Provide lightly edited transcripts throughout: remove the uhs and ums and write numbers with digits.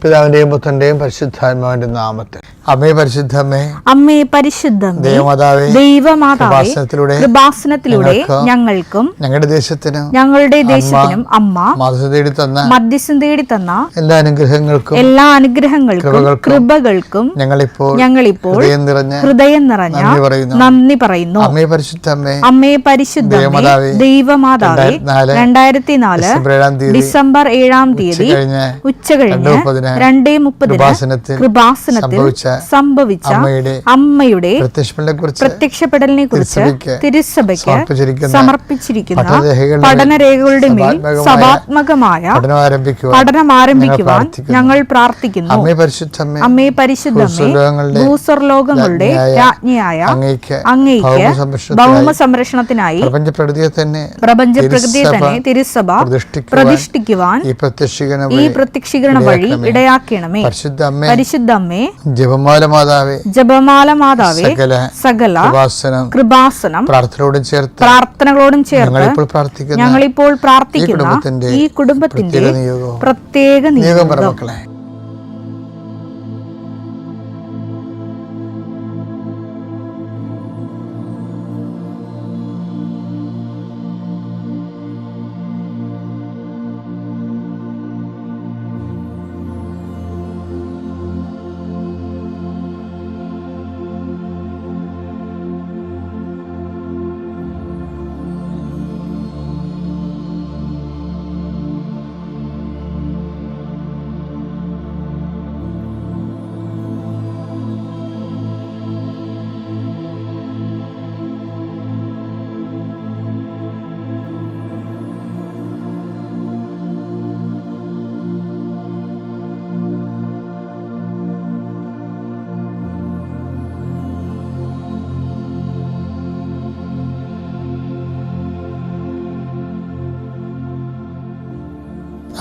പിതാവിന്റെയും പുത്രന്റെയും പരിശുദ്ധാത്മാവിന്റെ നാമത്തിൽ. അമ്മേ പരിശുദ്ധമേ, അമ്മേ പരിശുദ്ധമേ, ദൈവമാതാവേ, കൃപാസനത്തിലൂടെ ഞങ്ങൾക്കും ഞങ്ങളുടെ ദേശത്തിനും അമ്മ മധ്യസ്ഥം തേടി തന്ന എല്ലാ അനുഗ്രഹങ്ങൾക്കും കൃപകൾക്കും ഞങ്ങളിപ്പോൾ ഹൃദയം നിറഞ്ഞ നന്ദി പറയുന്നു. അമ്മേ പരിശുദ്ധമേ, ദൈവമാതാവേ, 2004 ഡിസംബർ 7 തീയതി ഉച്ചകഴിഞ്ഞ് 2:30 കൃപാസനത്തിൽ സംഭവിച്ച അമ്മയുടെ പ്രത്യക്ഷപ്പെടലിനെ കുറിച്ച് തിരുസഭയ്ക്ക് സമർപ്പിച്ചിരിക്കുന്ന പഠനരേഖകളുടെ മേൽ സഭാത്മകമായ പഠനം ആരംഭിക്കുവാൻ ഞങ്ങൾ പ്രാർത്ഥിക്കുന്നു. അമ്മേ പരിശുദ്ധമേ, ഭൂസ്വർലോകങ്ങളുടെ രാജ്ഞിയായ അങ്ങേയ്ക്ക് ഭൗമ സംരക്ഷണത്തിനായി പ്രപഞ്ചപ്രകൃതിയെ തന്നെ തിരുസഭ പ്രതിഷ്ഠിക്കുവാൻ ഈ പ്രത്യക്ഷീകരണ വഴി ഇടയാക്കണമേ. പരിശുദ്ധമ്മേ, ജപമാല മാതാവേ, സകല കൃപാസനം പ്രാർത്ഥനകളോടും ചേർത്ത് ഞങ്ങളിപ്പോൾ പ്രാർത്ഥിക്കുന്ന ഈ കുടുംബത്തിന്റെ പ്രത്യേക നിയോഗം.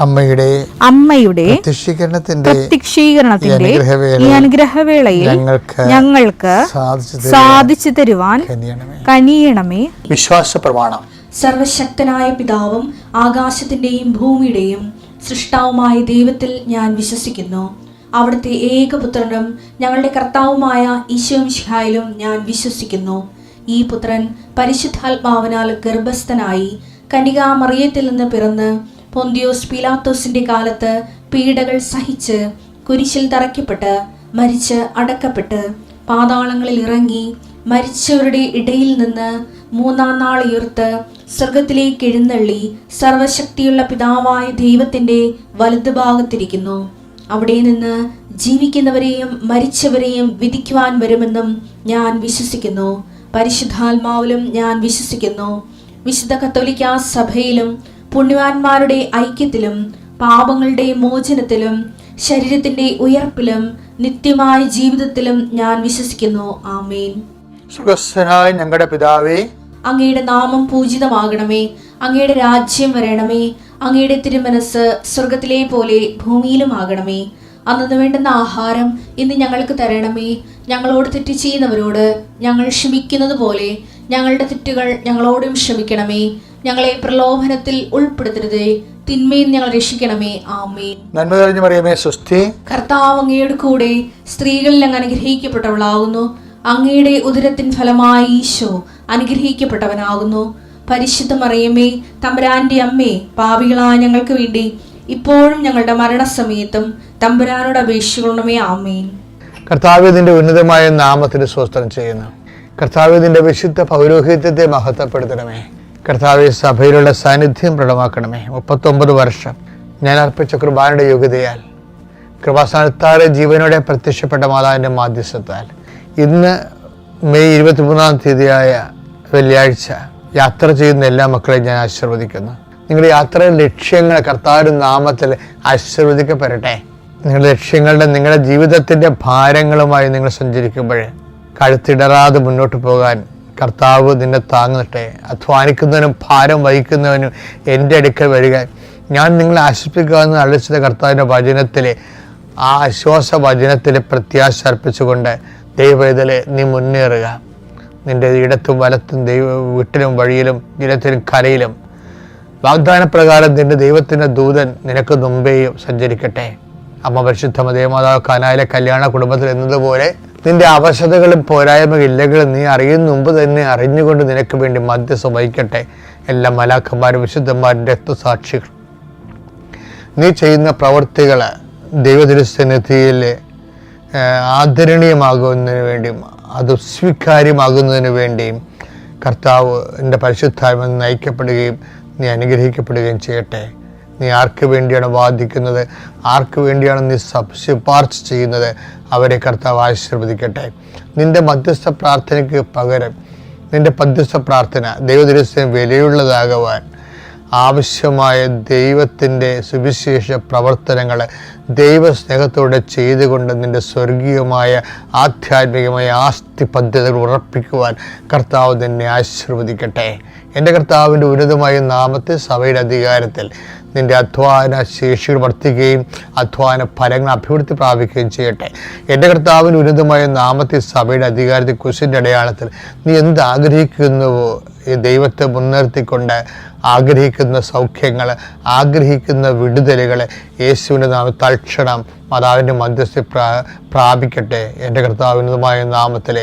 അമ്മയുടെ പ്രത്യക്ഷീകരണത്തിന്റെ ഈ അനുഗ്രഹവേളയിൽ ഞങ്ങൾക്ക് സാധിച്ചു തരുവാൻ കനിയണമേ. വിശ്വാസ പ്രമാണം. സർവശക്തനായ പിതാവും ആകാശത്തിന്റെയും ഭൂമിയുടെയും സൃഷ്ടാവുമായ ദൈവത്തിൽ ഞാൻ വിശ്വസിക്കുന്നു. അവിടുത്തെ ഏകപുത്രനും ഞങ്ങളുടെ കർത്താവുമായ ഈശോമിശിഹായിലും ഞാൻ വിശ്വസിക്കുന്നു. ഈ പുത്രൻ പരിശുദ്ധാത്മാവിനാൽ ഗർഭസ്ഥനായി കന്യകാമറിയത്തിൽ നിന്ന് പിറന്ന് പൊന്തിയോസ് പീലാത്തോസിന്റെ കാലത്ത് പീഡകൾ സഹിച്ച് കുരിശിൽ തറയ്ക്കപ്പെട്ട് മരിച്ച് അടക്കപ്പെട്ട് പാതാളങ്ങളിൽ ഇറങ്ങി മരിച്ചവരുടെ ഇടയിൽ നിന്ന് 3-ാം നാൾ ഉയർത്ത് സ്വർഗത്തിലേക്ക് എഴുന്നള്ളി സർവശക്തിയുള്ള പിതാവായ ദൈവത്തിന്റെ വലതുഭാഗത്തിരിക്കുന്നു. അവിടെ നിന്ന് ജീവിക്കുന്നവരെയും മരിച്ചവരെയും വിധിക്കുവാൻ വരുമെന്നും ഞാൻ വിശ്വസിക്കുന്നു. പരിശുദ്ധാത്മാവിലും ഞാൻ വിശ്വസിക്കുന്നു. വിശുദ്ധ കത്തോലിക്കാ സഭയിലും പുണ്യവാന്മാരുടെ ഐക്യത്തിലും പാപങ്ങളുടെ മോചനത്തിലും ശരീരത്തിന്റെ ഉയർപ്പിലും നിത്യമായ ജീവിതത്തിലും ഞാൻ വിശ്വസിക്കുന്നു. ആമേൻ. സ്വർഗ്ഗസ്ഥനായ ഞങ്ങളുടെ പിതാവേ, അങ്ങയുടെ നാമം പൂജിതമാകണമേ. അങ്ങയുടെ രാജ്യം വരണമേ. അങ്ങയുടെ തിരുമനസ് സ്വർഗത്തിലെ പോലെ ഭൂമിയിലും ആകണമേ. അന്നു വേണ്ടുന്ന ആഹാരം ഇന്ന് ഞങ്ങൾക്ക് തരണമേ. ഞങ്ങളോട് തെറ്റ് ചെയ്യുന്നവരോട് ഞങ്ങൾ ക്ഷമിക്കുന്നത് പോലെ ഞങ്ങളുടെ തെറ്റുകൾ ഞങ്ങളോടും ക്ഷമിക്കണമേ. ഞങ്ങളെ പ്രലോഭനത്തിൽ ഉൾപ്പെടുത്തരുതേ, തിന്മയിൽ ഞങ്ങൾ രക്ഷിക്കണമേ. ആമേൻ. നന്മ നിറഞ്ഞ മറിയമേ, സ്വസ്തി. കർത്താവ് അങ്ങയുടെ കൂടെ സ്ത്രീകളിൽ അങ്ങ് അനുഗ്രഹിക്കപ്പെട്ടവളാകുന്നു. അങ്ങയുടെ ഉദരത്തിൻ ഫലമായി ഈശോ അനുഗ്രഹിക്കപ്പെട്ടവനാകുന്നു. പരിശുദ്ധ മറിയമേ, തമ്പുരാന്റെ അമ്മേ, പാപികളായ ഞങ്ങൾക്ക് വേണ്ടി ഇപ്പോഴും ഞങ്ങളുടെ മരണസമയത്തും തമ്പുരാനോട് അപേക്ഷിക്കണമേ. ആമേൻ. കർത്താവേ, നിന്റെ ഉന്നതമായ നാമത്തിന് സ്തോത്രം ചെയ്യുന്നു. കർത്താവേ, നിന്റെ വിശുദ്ധ പൗരോഹിത്യത്തെ മഹത്വപ്പെടുത്തണമേ. കർത്താവെ, സഭയിലുള്ള സാന്നിധ്യം പ്രകടമാക്കണമേ. 39 വർഷം ഞാൻ അർപ്പിച്ച കൃപാനയുടെ യോഗ്യതയാൽ കൃപാസ്ഥാനത്താറെ ജീവനോടെ പ്രത്യക്ഷപ്പെട്ട മാതാവിൻ്റെ മാധ്യസ്ഥത്താൽ ഇന്ന് മെയ് 23-ാം തീയതിയായ വെള്ളിയാഴ്ച യാത്ര ചെയ്യുന്ന എല്ലാ മക്കളെയും ഞാൻ ആശീർവദിക്കുന്നു. നിങ്ങളുടെ യാത്രയുടെ ലക്ഷ്യങ്ങൾ കർത്താവിൻ്റെ നാമത്തിൽ ആശീർവദിക്കപ്പെടട്ടെ. നിങ്ങളുടെ ലക്ഷ്യങ്ങളുടെ നിങ്ങളുടെ ജീവിതത്തിൻ്റെ ഭാരങ്ങളുമായി നിങ്ങൾ സഞ്ചരിക്കുമ്പോൾ കഴുത്തിടറാതെ മുന്നോട്ട് പോകാൻ കർത്താവ് നിന്നെ താങ്ങട്ടെ. അധ്വാനിക്കുന്നവനും ഭാരം വഹിക്കുന്നവനും എൻ്റെ അടുക്കൽ വരിക, ഞാൻ നിങ്ങളെ ആശ്വസിപ്പിക്കാമെന്ന് അളിച്ചത് കർത്താവിൻ്റെ വചനത്തിലെ ആ ആശ്വാസ വചനത്തിലെ പ്രത്യാശ അർപ്പിച്ചുകൊണ്ട് ദൈവവേദലെ നീ മുന്നേറുക. നിൻ്റെ ഇടത്തും വലത്തും വീട്ടിലും വഴിയിലും ജലത്തിലും കരയിലും വാഗ്ദാനപ്രകാരം നിൻ്റെ ദൈവത്തിൻ്റെ ദൂതൻ നിനക്ക് മുമ്പേയും സഞ്ചരിക്കട്ടെ. അമ്മ പരിശുദ്ധ ദേവമാതാവ് കാനായിലെ കല്യാണ കുടുംബത്തിൽ എന്നതുപോലെ നിന്റെ അവശതകളും പോരായ്മയില്ലകളും നീ അറിയുന്ന മുമ്പ് തന്നെ അറിഞ്ഞുകൊണ്ട് നിനക്ക് വേണ്ടി മധ്യസ്ഥം വഹിക്കട്ടെ. എല്ലാ മലാഖന്മാരും വിശുദ്ധന്മാരും രക്തസാക്ഷികൾ നീ ചെയ്യുന്ന പ്രവൃത്തികൾ ദൈവതിരുസന്നിധിയിൽ ആദരണീയമാകുന്നതിന് വേണ്ടിയും അത് സ്വീകാര്യമാകുന്നതിന് വേണ്ടിയും കർത്താവ് എൻ്റെ പരിശുദ്ധാത്മ നയിക്കപ്പെടുകയും നീ അനുഗ്രഹിക്കപ്പെടുകയും ചെയ്യട്ടെ. നീ ആർക്ക് വേണ്ടിയാണ് വാദിക്കുന്നത്, ആർക്ക് വേണ്ടിയാണ് നീ ശുപാർശ ചെയ്യുന്നത്, അവരെ കർത്താവ് ആശീർവദിക്കട്ടെ. നിൻ്റെ മധ്യസ്ഥ പ്രാർത്ഥനയ്ക്ക് പകരം നിൻ്റെ മധ്യസ്ഥ പ്രാർത്ഥന ദൈവദിവസം വിലയുള്ളതാകുവാൻ ആവശ്യമായ ദൈവത്തിൻ്റെ സുവിശേഷ പ്രവർത്തനങ്ങൾ ദൈവസ്നേഹത്തോടെ ചെയ്തുകൊണ്ട് നിൻ്റെ സ്വർഗീയമായ ആധ്യാത്മികമായ ആസ്തി പദ്ധതികൾ ഉറപ്പിക്കുവാൻ കർത്താവ് നിന്നെ ആശീർവദിക്കട്ടെ. എൻ്റെ കർത്താവിൻ്റെ ഉന്നതമായ നാമത്തിൽ സഭയുടെ അധികാരത്തിൽ നിൻ്റെ അധ്വാന ശേഷികൾ വർദ്ധിക്കുകയും അധ്വാന ഫലങ്ങൾ അഭിവൃദ്ധി പ്രാപിക്കുകയും ചെയ്യട്ടെ. എൻ്റെ കർത്താവിൻ്റെ ഉന്നതമായ നാമത്തിൽ സഭയുടെ അധികാരത്തിൽ കുരിശിൻ്റെ അടയാളത്തിൽ നീ എന്ത് ആഗ്രഹിക്കുന്നുവോ ഈ ദൈവത്തെ മുൻനിർത്തിക്കൊണ്ട് ആഗ്രഹിക്കുന്ന സൗഖ്യങ്ങൾ, ആഗ്രഹിക്കുന്ന വിടുതലുകൾ യേശുവിൻ്റെ നാമത്തിൽ തൽക്ഷണം മാതാവിൻ്റെ മധ്യസ്ഥ പ്രാപിക്കട്ടെ. എൻ്റെ കർത്താവിനുമായ നാമത്തിൽ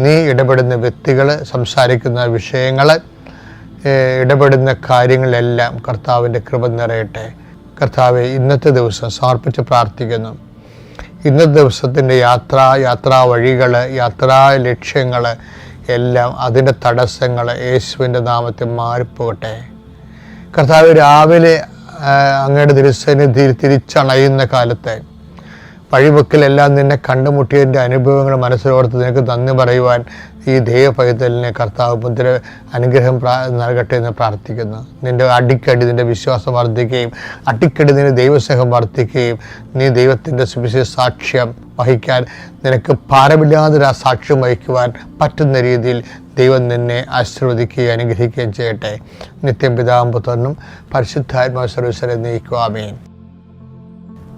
നീ ഇടപെടുന്ന വ്യക്തികൾ, സംസാരിക്കുന്ന വിഷയങ്ങൾ, ഇടപെടുന്ന കാര്യങ്ങളെല്ലാം കർത്താവിൻ്റെ കൃപ നിറയട്ടെ. കർത്താവെ, ഇന്നത്തെ ദിവസം സമർപ്പിച്ച് പ്രാർത്ഥിക്കുന്നു. ഇന്നത്തെ ദിവസത്തിൻ്റെ യാത്രാ വഴികൾ, യാത്രാ ലക്ഷ്യങ്ങൾ എല്ലാം അതിൻ്റെ തടസ്സങ്ങൾ യേശുവിൻ്റെ നാമത്തിൽ മാറിപ്പോകട്ടെ. കർത്താവ്, രാവിലെ അങ്ങയുടെ തിരുസന്നിധിയിൽ തിരിച്ചണയുന്ന കാലത്തെ വഴിവെക്കിലെല്ലാം നിന്നെ കണ്ടുമുട്ടിയതിൻ്റെ അനുഭവങ്ങൾ മനസ്സിലോർത്ത് നിനക്ക് നന്ദി പറയുവാൻ ഈ ദൈവപൈതലിനെ കർത്താവ് മുദ്ര അനുഗ്രഹം നൽകട്ടെ എന്ന് പ്രാർത്ഥിക്കുന്നു. നിൻ്റെ അടിക്കടി നിൻ്റെ വിശ്വാസം വർദ്ധിക്കുകയും അടിക്കടി നിൻ്റെ ദൈവസ്നേഹം വർദ്ധിക്കുകയും നീ ദൈവത്തിൻ്റെ സുവിശേഷ സാക്ഷ്യം വഹിക്കാൻ നിനക്ക് ഭാരമില്ലാതൊരു ആ സാക്ഷ്യം വഹിക്കുവാൻ പറ്റുന്ന രീതിയിൽ ദൈവം നിന്നെ ആശീർവദിക്കുകയും അനുഗ്രഹിക്കുകയും ചെയ്യട്ടെ. നിത്യം പിതാവും പുത്രനും പരിശുദ്ധാത്മാ സർവ്വീശ്വരെ നയിക്കുക. ആമേൻ.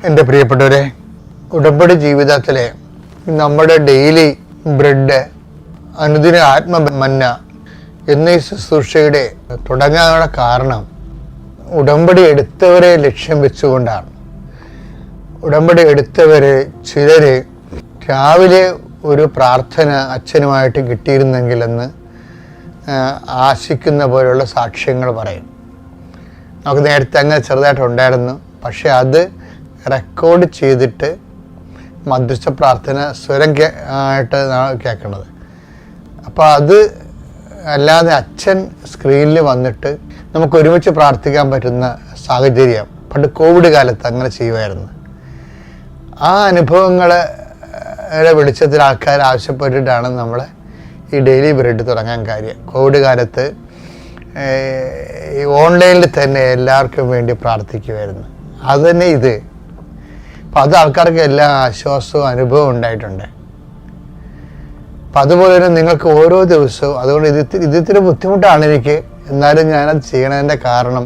എൻ്റെ പ്രിയപ്പെട്ടവരെ, ഉടമ്പടി ജീവിതത്തിലെ നമ്മുടെ ഡെയിലി ബ്രെഡ്, അനുദിന ആത്മമന്ന എന്നീ ശുശ്രൂഷയുടെ തുടങ്ങാനുള്ള കാരണം ഉടമ്പടി എടുത്തവരെ ലക്ഷ്യം വെച്ചുകൊണ്ടാണ്. ഉടമ്പടി എടുത്തവരെ ചിലർ രാവിലെ ഒരു പ്രാർത്ഥന അച്ഛനുമായിട്ട് കിട്ടിയിരുന്നെങ്കിലെന്ന് ആശിക്കുന്ന പോലുള്ള സാക്ഷ്യങ്ങൾ പറയും. നമുക്ക് നേരത്തെ അങ്ങനെ ചെറുതായിട്ടുണ്ടായിരുന്നു, പക്ഷെ അത് റെക്കോർഡ് ചെയ്തിട്ട് മധ്യസ്ഥ പ്രാർത്ഥന സ്വരം ആയിട്ട് കേൾക്കണത്. അപ്പോൾ അത് അല്ലാതെ അച്ഛൻ സ്ക്രീനിൽ വന്നിട്ട് നമുക്ക് ഒരുമിച്ച് പ്രാർത്ഥിക്കാൻ പറ്റുന്ന സാഹചര്യം പണ്ട് കോവിഡ് കാലത്ത് അങ്ങനെ ചെയ്യുമായിരുന്നു. ആ അനുഭവങ്ങളെ വെളിച്ചത്തിൽ ആൾക്കാർ ആവശ്യപ്പെട്ടിട്ടാണ് നമ്മൾ ഈ ഡെയിലി ബ്രെഡ് തുടങ്ങാൻ കാര്യം. കോവിഡ് കാലത്ത് ഓൺലൈനിൽ തന്നെ എല്ലാവർക്കും വേണ്ടി പ്രാർത്ഥിക്കുമായിരുന്നു. അത് തന്നെ ഇത്. അപ്പം അത് ആൾക്കാർക്ക് എല്ലാ ആശ്വാസവും അനുഭവം ഉണ്ടായിട്ടുണ്ട്. അപ്പം അതുപോലെ തന്നെ നിങ്ങൾക്ക് ഓരോ ദിവസവും, അതുകൊണ്ട് ഇതിത്തിരി ബുദ്ധിമുട്ടാണ് എനിക്ക്, എന്നാലും ഞാനത് ചെയ്യണതിൻ്റെ കാരണം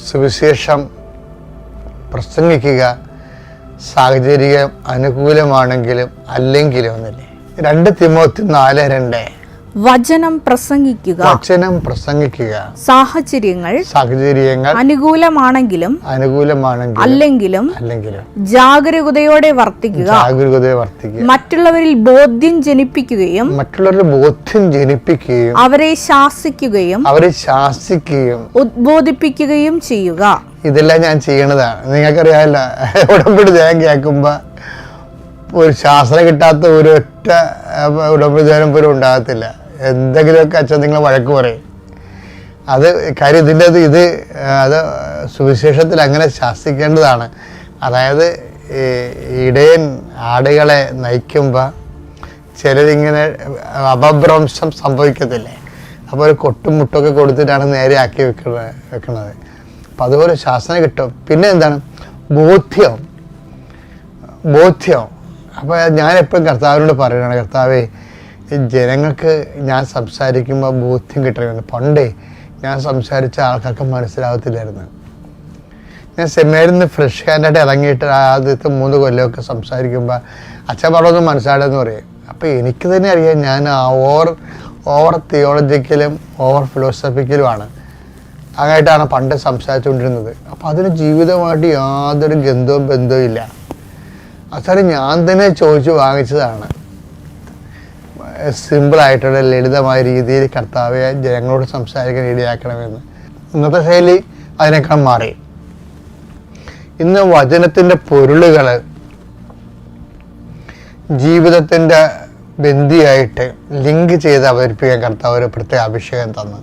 സുവിശേഷം പ്രസംഗിക്കുക സാഹചര്യം അനുകൂലമാണെങ്കിലും അല്ലെങ്കിലും ഒന്നില്ലേ. 2 തിമോത്തി 4:2 വചനം പ്രസംഗിക്കുക സാഹചര്യങ്ങൾ അനുകൂലമാണെങ്കിലും അല്ലെങ്കിലും ജാഗരൂകതയോടെ വർത്തിക്കുക. മറ്റുള്ളവരിൽ ബോധ്യം ജനിപ്പിക്കുകയും അവരെ ശാസിക്കുകയും ഉദ്ബോധിപ്പിക്കുകയും ചെയ്യുക. ഇതെല്ലാം ഞാൻ ചെയ്യണതാണ്. നിങ്ങൾക്കറിയാമല്ലോ, ഉടമ്പടി ഞാൻ കേൾക്കുമ്പോൾ ഒരു ശാസ്ത്രം കിട്ടാത്ത ഒരു ഒറ്റ ഉടമ്പടി ധ്യാനം പോലും ഉണ്ടാകത്തില്ല. എന്തെങ്കിലുമൊക്കെ അച്ഛൻ നിങ്ങൾ വഴക്ക് പറയും. അത് കാര്യം ഇത് സുവിശേഷത്തിൽ അങ്ങനെ ശാസിക്കേണ്ടതാണ്. അതായത് ഇടയൻ ആടുകളെ നയിക്കുമ്പോൾ ചിലരിങ്ങനെ അപഭ്രംശം സംഭവിക്കത്തില്ലേ, അപ്പോൾ ഒരു കൊട്ടും മുട്ടൊക്കെ കൊടുത്തിട്ടാണ് നേരെ ആക്കി വെക്കുന്നത്. അപ്പം അതുപോലെ ശാസനം കിട്ടും. പിന്നെ എന്താണ് ബോധ്യം. അപ്പോൾ ഞാൻ എപ്പോഴും കർത്താവിനോട് പറയുകയാണ്, കർത്താവേ, ജനങ്ങൾക്ക് ഞാൻ സംസാരിക്കുമ്പോൾ ബോധ്യം കിട്ടണമെന്ന്. പണ്ടേ ഞാൻ സംസാരിച്ച ആൾക്കാർക്ക് മനസ്സിലാവത്തില്ലായിരുന്നു. ഞാൻ സെമിനാരിൽ നിന്ന് ഫ്രഷ് ഹാൻഡായിട്ട് ഇറങ്ങിയിട്ട് ആദ്യത്തെ 3 കൊല്ലമൊക്കെ സംസാരിക്കുമ്പോൾ അച്ഛൻ പറഞ്ഞൊന്നും മനസ്സിലാടെന്ന് പറയും. അപ്പോൾ എനിക്ക് തന്നെ അറിയാം ഞാൻ ഓവർ തിയോളജിക്കലും ഓവർ ഫിലോസഫിക്കലുമാണ്. അങ്ങായിട്ടാണ് പണ്ട് സംസാരിച്ചുകൊണ്ടിരുന്നത്. അപ്പം അതിന് ജീവിതമായിട്ട് യാതൊരു ബന്ധവും ഇല്ല. അവസാനം ഞാൻ തന്നെ ചോദിച്ചു വാങ്ങിച്ചതാണ്. സിമ്പിളായിട്ടുള്ള ലളിതമായ രീതിയിൽ കർത്താവെ ജനങ്ങളോട് സംസാരിക്കാൻ ഇടയാക്കണമെന്ന്. ഇന്നത്തെ ശൈലി അതിനേക്കാൾ മാറി. ഇന്ന് വചനത്തിൻ്റെ പൊരുളുകൾ ജീവിതത്തിൻ്റെ ബന്ധിയായിട്ട് ലിങ്ക് ചെയ്ത് അവതരിപ്പിക്കാൻ കർത്താവ് ഒരു പ്രത്യേക അഭിഷേകം തന്നു.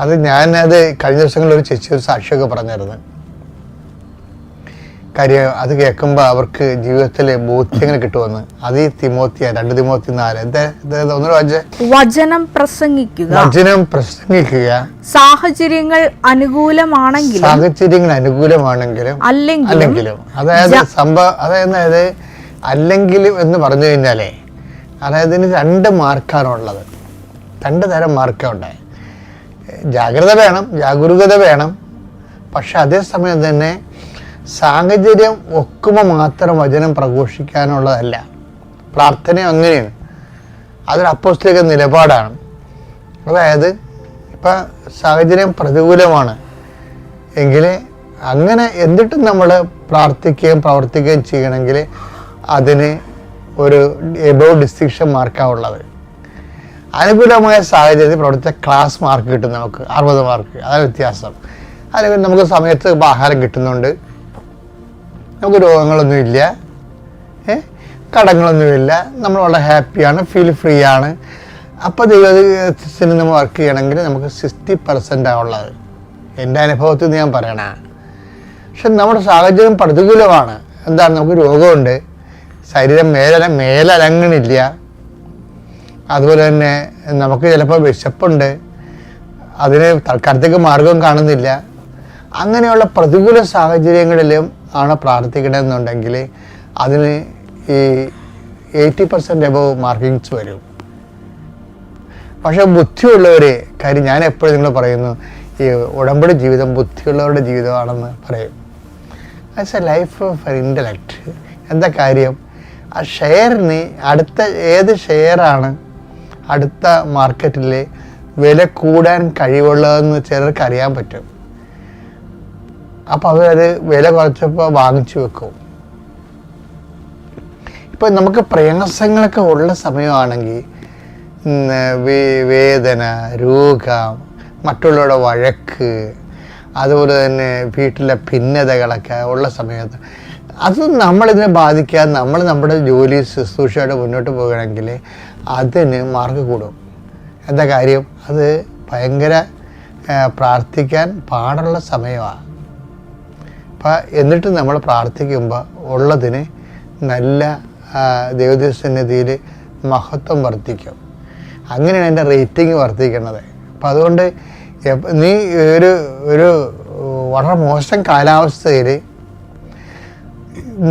അത് ഞാനത് കഴിഞ്ഞ ദിവസങ്ങളിൽ ഒരു ചേച്ചി ഒരു സാക്ഷിയൊക്കെ പറഞ്ഞിരുന്നു. കാര്യം അത് കേൾക്കുമ്പോൾ അവർക്ക് ജീവിതത്തിലെ ബോധ്യങ്ങൾ കിട്ടുമെന്ന്. അത് ഈ 2 തിമോത്തി 4 ഒന്നര വചനം പ്രസംഗിക്കുക, സാഹചര്യങ്ങൾ അനുകൂലമാണെങ്കിലും അല്ലെങ്കിലും അതായത് അല്ലെങ്കിലും എന്ന് പറഞ്ഞു കഴിഞ്ഞാലേ, അതായത് ഇതിന് 2 മാർക്കാണുള്ളത്. 2 തരം മാർക്കുണ്ട്. ജാഗരൂകത വേണം. പക്ഷെ അതേസമയം തന്നെ സാഹചര്യം ഒക്കുമ്പോൾ മാത്രം വചനം പ്രഘോഷിക്കാനുള്ളതല്ല. പ്രാർത്ഥന അങ്ങനെയാണ്. അതൊരു അപ്പോസ്തലിക നിലപാടാണ്. അതായത് ഇപ്പം സാഹചര്യം പ്രതികൂലമാണ് എങ്കിൽ അങ്ങനെ എന്നിട്ടും നമ്മൾ പ്രാർത്ഥിക്കുകയും പ്രവർത്തിക്കുകയും ചെയ്യണമെങ്കിൽ അതിന് ഒരു എബോവ് ഡിസ്റ്റിങ്ഷൻ മാർക്കാണ് ഉള്ളത്. അനുകൂലമായ സാഹചര്യത്തിൽ പ്രവർത്തിച്ച ക്ലാസ് മാർക്ക് കിട്ടും നമുക്ക് 60 മാർക്ക്. അതാണ് വ്യത്യാസം. അല്ലെങ്കിൽ നമുക്ക് സമയത്ത് ആഹാരം കിട്ടുന്നുണ്ട്, നമുക്ക് രോഗങ്ങളൊന്നുമില്ല, കടങ്ങളൊന്നുമില്ല, നമ്മൾ വളരെ ഹാപ്പിയാണ്, ഫീൽ ഫ്രീ ആണ്. അപ്പോൾ ദൈവത്തിന് നമ്മൾ വർക്ക് ചെയ്യണമെങ്കിൽ നമുക്ക് 60% ഉള്ളത്. എൻ്റെ അനുഭവത്തിൽ നിന്ന് ഞാൻ പറയണ. പക്ഷെ നമ്മുടെ സാഹചര്യം പ്രതികൂലമാണ്. എന്താണ്, നമുക്ക് രോഗമുണ്ട്, ശരീരം മേലനങ്ങണില്ല, അതുപോലെ തന്നെ നമുക്ക് ചിലപ്പോൾ വിശപ്പുണ്ട്, അതിന് തൽക്കാലത്തേക്ക് മാർഗം കാണുന്നില്ല. അങ്ങനെയുള്ള പ്രതികൂല സാഹചര്യങ്ങളിലും ആണ് പ്രാർത്ഥിക്കണമെന്നുണ്ടെങ്കിൽ അതിന് ഈ 80% എബോവ് മാർക്കിങ്സ് വരും. പക്ഷെ ബുദ്ധിയുള്ളവർ, കാര്യം ഞാൻ എപ്പോഴും നിങ്ങൾ പറയുന്നു, ഈ ഉടമ്പടി ജീവിതം ബുദ്ധിയുള്ളവരുടെ ജീവിതമാണെന്ന് പറയും. As A life of intellect. എന്താ കാര്യം, ആ ഷെയറിന് അടുത്ത ഏത് ഷെയറാണ് അടുത്ത മാർക്കറ്റിൽ വില കൂടാൻ കഴിവുള്ളതെന്ന് ചിലർക്ക് അറിയാൻ പറ്റും. അപ്പോൾ അവരത് വില കുറച്ചപ്പോൾ വാങ്ങിച്ചു വെക്കും. ഇപ്പം നമുക്ക് പ്രയാസങ്ങളൊക്കെ ഉള്ള സമയമാണെങ്കിൽ വേദന, രോഗം, മറ്റുള്ളവരുടെ വഴക്ക്, അതുപോലെ തന്നെ വീട്ടിലെ ഭിന്നതകളൊക്കെ ഉള്ള സമയത്ത് അത് നമ്മളിതിനെ ബാധിക്കാതെ നമ്മൾ നമ്മുടെ ജോലി ശുശ്രൂഷയോടെ മുന്നോട്ട് പോകണമെങ്കിൽ അതിന് മാർക്ക് കൂടും. എന്താ കാര്യം, അത് ഭയങ്കര പ്രാർത്ഥിക്കാൻ പാടുള്ള സമയമാണ്. അപ്പം എന്നിട്ട് നമ്മൾ പ്രാർത്ഥിക്കുമ്പോൾ ഉള്ളതിന് നല്ല ദൈവസന്നിധിയിൽ മഹത്വം വർദ്ധിക്കും. അങ്ങനെയാണ് എൻ്റെ റേറ്റിംഗ് വർദ്ധിക്കുന്നത്. അപ്പം അതുകൊണ്ട് നീ ഒരു വളരെ മോശം കാലാവസ്ഥയിൽ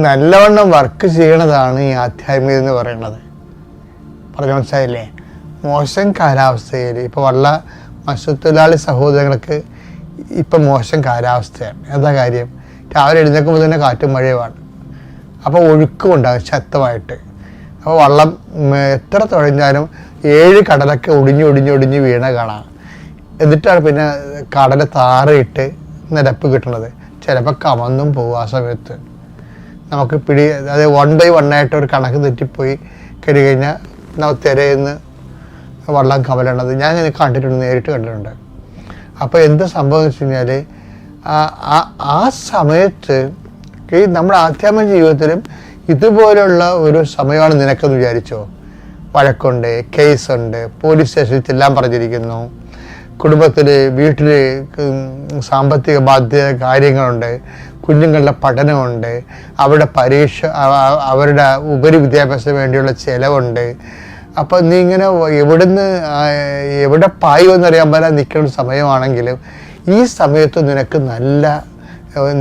നല്ലവണ്ണം വർക്ക് ചെയ്യണതാണ് ഈ ആധ്യാത്മികത എന്ന് പറയുന്നത്. പറഞ്ഞു മനസ്സിലായില്ലേ? മോശം കാലാവസ്ഥയിൽ ഇപ്പോൾ മത്സ്യത്തൊഴിലാളി സഹോദരങ്ങൾക്ക് ഇപ്പം മോശം കാലാവസ്ഥയാണ്. എന്താ കാര്യം, രാവിലെ എഴുന്നേൽക്കുമ്പോൾ തന്നെ കാറ്റും മഴയുമാണ്. അപ്പോൾ ഒഴുക്കും ഉണ്ടാകും ശക്തമായിട്ട്. അപ്പോൾ വള്ളം എത്ര തുഴഞ്ഞാലും 7 കടലൊക്കെ ഒടിഞ്ഞ് വീണ കാണാം. എന്നിട്ടാണ് പിന്നെ കടൽ താറിയിട്ട് നിരപ്പ് കിട്ടുന്നത്. ചിലപ്പോൾ കമന്നും പോകും. ആ സമയത്ത് നമുക്ക് അത് 1 by 1 ആയിട്ട് ഒരു കണക്ക് തെറ്റിപ്പോയി കഴിഞ്ഞാൽ നമുക്ക് തിരയുന്ന വള്ളം കമലണത് ഞാൻ കണ്ടിട്ടുണ്ട്, നേരിട്ട് കണ്ടിട്ടുണ്ട്. അപ്പോൾ എന്ത് സംഭവം എന്ന് വെച്ച് കഴിഞ്ഞാൽ ആ സമയത്ത് ഈ നമ്മുടെ ആധ്യാത്മിക ജീവിതത്തിലും ഇതുപോലുള്ള ഒരു സമയമാണ് നിനക്കെന്ന് വിചാരിച്ചോ. വഴക്കുണ്ട്, കേസുണ്ട്, പോലീസ് സ്റ്റേഷനിൽ ചെല്ലാൻ പറഞ്ഞിരിക്കുന്നു, കുടുംബത്തിൽ വീട്ടിൽ സാമ്പത്തിക ബാധ്യത കാര്യങ്ങളുണ്ട്, കുഞ്ഞുങ്ങളുടെ പഠനമുണ്ട്, അവരുടെ പരീക്ഷ, അവരുടെ ഉപരി വിദ്യാഭ്യാസത്തിന് വേണ്ടിയുള്ള ചിലവുണ്ട്. അപ്പം നീ ഇങ്ങനെ എവിടെ പായുമെന്നറിയാൻ പോലെ നിൽക്കുന്ന സമയമാണെങ്കിലും ഈ സമയത്ത് നിനക്ക്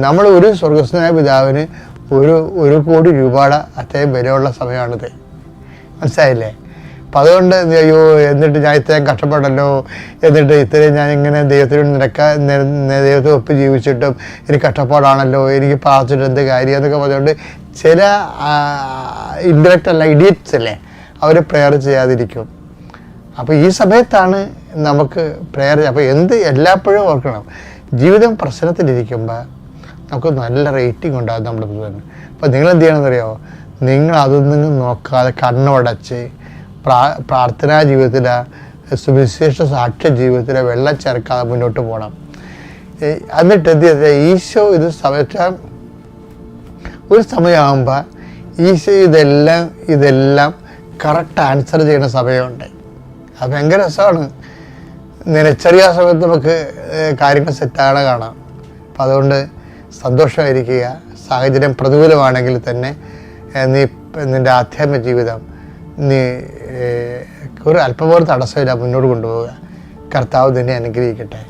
നമ്മൾ ഒരു സ്വർഗസ്വനായ പിതാവിന് 1 കോടി രൂപയുടെ അത്രയും വിലയുള്ള സമയമാണിത്. മനസ്സിലായില്ലേ? അപ്പം അതുകൊണ്ട് അയ്യോ എന്നിട്ട് ഞാൻ ഇത്രയും കഷ്ടപ്പെടല്ലോ, എന്നിട്ട് ഇത്രയും ഞാൻ ഇങ്ങനെ ദൈവത്തിന് ഒപ്പ് ജീവിച്ചിട്ടും എനിക്ക് കഷ്ടപ്പാടാണല്ലോ, എനിക്ക് പ്രാർത്ഥിച്ചിട്ട് എന്ത് കാര്യം എന്നൊക്കെ പറഞ്ഞുകൊണ്ട് ചില ഇൻഡയറക്റ്റ് അല്ല ഇഡിയറ്റ്സ് അല്ലേ അവർ പ്രെയർ ചെയ്യാതിരിക്കും. അപ്പോൾ ഈ സമയത്താണ് നമുക്ക് പ്രേയർ. അപ്പോൾ എല്ലായ്പ്പോഴും ഓർക്കണം, ജീവിതം പ്രശ്നത്തിലിരിക്കുമ്പോൾ നമുക്ക് നല്ല റേറ്റിംഗ് ഉണ്ടാകും നമ്മുടെ തന്നെ. അപ്പോൾ നിങ്ങൾ എന്ത് ചെയ്യണമെന്നറിയാമോ? നിങ്ങൾ അതൊന്നും നോക്കാതെ കണ്ണുടച്ച് പ്രാർത്ഥനാ ജീവിതത്തിൽ, സുവിശേഷ സാക്ഷ്യ ജീവിതത്തിൽ വെള്ളം ചേർക്കാതെ മുന്നോട്ട് പോകണം. എന്നിട്ട് എന്ത് ചെയ്താൽ ഈശോ ഇത് ഒരു സമയമാകുമ്പോൾ ഈശോ ഇതെല്ലാം കറക്റ്റ് ആൻസർ ചെയ്യുന്ന സമയമുണ്ട്. അത് ഭയങ്കര രസമാണ്. ചെറിയ സമയത്ത് നമുക്ക് കാര്യങ്ങൾ സെറ്റാണ് കാണാം. അപ്പം അതുകൊണ്ട് സന്തോഷമായിരിക്കുക. സാഹചര്യം പ്രതികൂലമാണെങ്കിൽ തന്നെ നിൻ്റെ ആധ്യാത്മിക ജീവിതം ഒരു അല്പം പോലും തടസ്സമില്ല മുന്നോട്ട് കൊണ്ടുപോവുക. കർത്താവ് തന്നെ അനുഗ്രഹിക്കട്ടെ.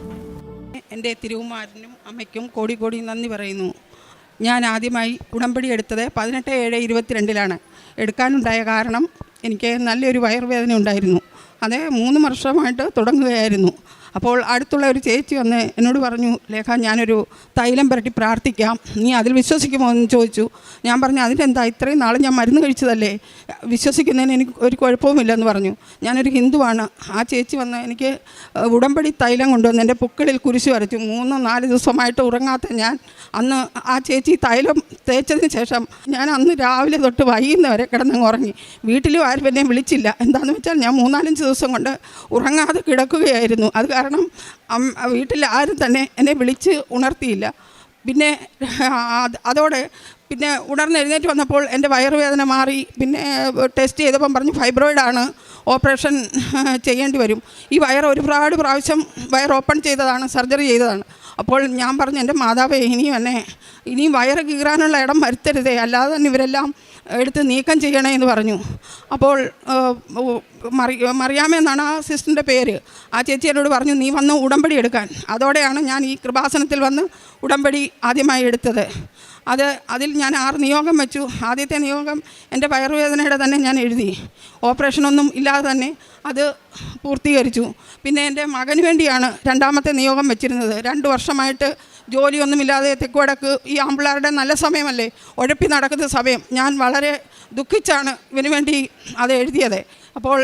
എൻ്റെ തിരുവുമാരനും അമ്മയ്ക്കും കോടി നന്ദി പറയുന്നു. ഞാൻ ആദ്യമായി ഉടമ്പടി എടുത്തത് 18/7/22 എടുക്കാനുണ്ടായ കാരണം എനിക്ക് നല്ലൊരു വയറുവേദന ഉണ്ടായിരുന്നു. അത് 3 വർഷമായിട്ട് തുടങ്ങുകയായിരുന്നു. അപ്പോൾ അടുത്തുള്ള ഒരു ചേച്ചി വന്ന് എന്നോട് പറഞ്ഞു, ലേഖ ഞാനൊരു തൈലം പുരട്ടി പ്രാർത്ഥിക്കാം, നീ അതിൽ വിശ്വസിക്കുമോ എന്ന് ചോദിച്ചു. ഞാൻ പറഞ്ഞു അതിനെന്താ, ഇത്രയും നാൾ ഞാൻ മരുന്ന് കഴിച്ചതല്ലേ, വിശ്വസിക്കുന്നതിന് എനിക്ക് ഒരു കുഴപ്പവുമില്ലെന്ന് പറഞ്ഞു. ഞാനൊരു ഹിന്ദുവാണ്. ആ ചേച്ചി വന്ന് എനിക്ക് ഉടമ്പടി തൈലം കൊണ്ടുവന്ന് എൻ്റെ പുക്കളിൽ കുരിശ് വരച്ചു. 3-4 ദിവസമായിട്ട് ഉറങ്ങാത്ത ഞാൻ അന്ന് ആ ചേച്ചി തൈലം തേച്ചതിന് ശേഷം ഞാൻ അന്ന് രാവിലെ തൊട്ട് വൈകുന്നവരെ കിടന്നങ്ങ് ഉറങ്ങി. വീട്ടിലും ആരും എന്നെ വിളിച്ചില്ല. എന്താണെന്ന് വെച്ചാൽ ഞാൻ 3-4 ദിവസം കൊണ്ട് ഉറങ്ങാതെ കിടക്കുകയായിരുന്നു. അത് കാരണം വീട്ടിൽ ആരും തന്നെ എന്നെ വിളിച്ച് ഉണർത്തിയില്ല. പിന്നെ അതോടെ പിന്നെ ഉണർന്നെഴുന്നേറ്റ് വന്നപ്പോൾ എൻ്റെ വയറുവേദന മാറി. പിന്നെ ടെസ്റ്റ് ചെയ്തപ്പം പറഞ്ഞു ഫൈബ്രോയിഡാണ്, ഓപ്പറേഷൻ ചെയ്യേണ്ടി വരും. ഈ ഒരുപാട് പ്രാവശ്യം വയർ ഓപ്പൺ ചെയ്തതാണ്, സർജറി ചെയ്തതാണ്. അപ്പോൾ ഞാൻ പറഞ്ഞു, എൻ്റെ മാതാവേ ഇനിയും വയറ് കീറാനുള്ള ഇടം വരുത്തരുതേ, അല്ലാതെ തന്നെ ഇവരെല്ലാം എടുത്ത് നീക്കം ചെയ്യണേ എന്ന് പറഞ്ഞു. അപ്പോൾ മറിയാമെന്നാണ് ആ സിസ്റ്ററിൻ്റെ പേര്. ആ ചേച്ചി എന്നോട് പറഞ്ഞു, നീ വന്ന് ഉടമ്പടി എടുക്കാൻ. അതോടെയാണ് ഞാൻ ഈ കൃപാസനത്തിൽ വന്ന് ഉടമ്പടി ആദ്യമായി എടുത്തത്. അതിൽ ഞാൻ 6 നിയോഗം വെച്ചു. ആദ്യത്തെ നിയോഗം എൻ്റെ വയറുവേദനയുടെ തന്നെ ഞാൻ എഴുതി. ഓപ്പറേഷനൊന്നും ഇല്ലാതെ തന്നെ അത് പൂർത്തീകരിച്ചു. പിന്നെ എൻ്റെ മകന് വേണ്ടിയാണ് 2ാമത്തെ നിയോഗം വെച്ചിരുന്നത്. 2 വർഷമായിട്ട് ജോലിയൊന്നുമില്ലാതെ തെക്കുവടക്ക് ഈ ആമ്പിള്ളേരുടെ നല്ല സമയമല്ലേ, ഉഴപ്പി നടക്കുന്ന സമയം. ഞാൻ വളരെ ദുഃഖിച്ചാണ് ഇവന് വേണ്ടി അത് എഴുതിയത്. അപ്പോൾ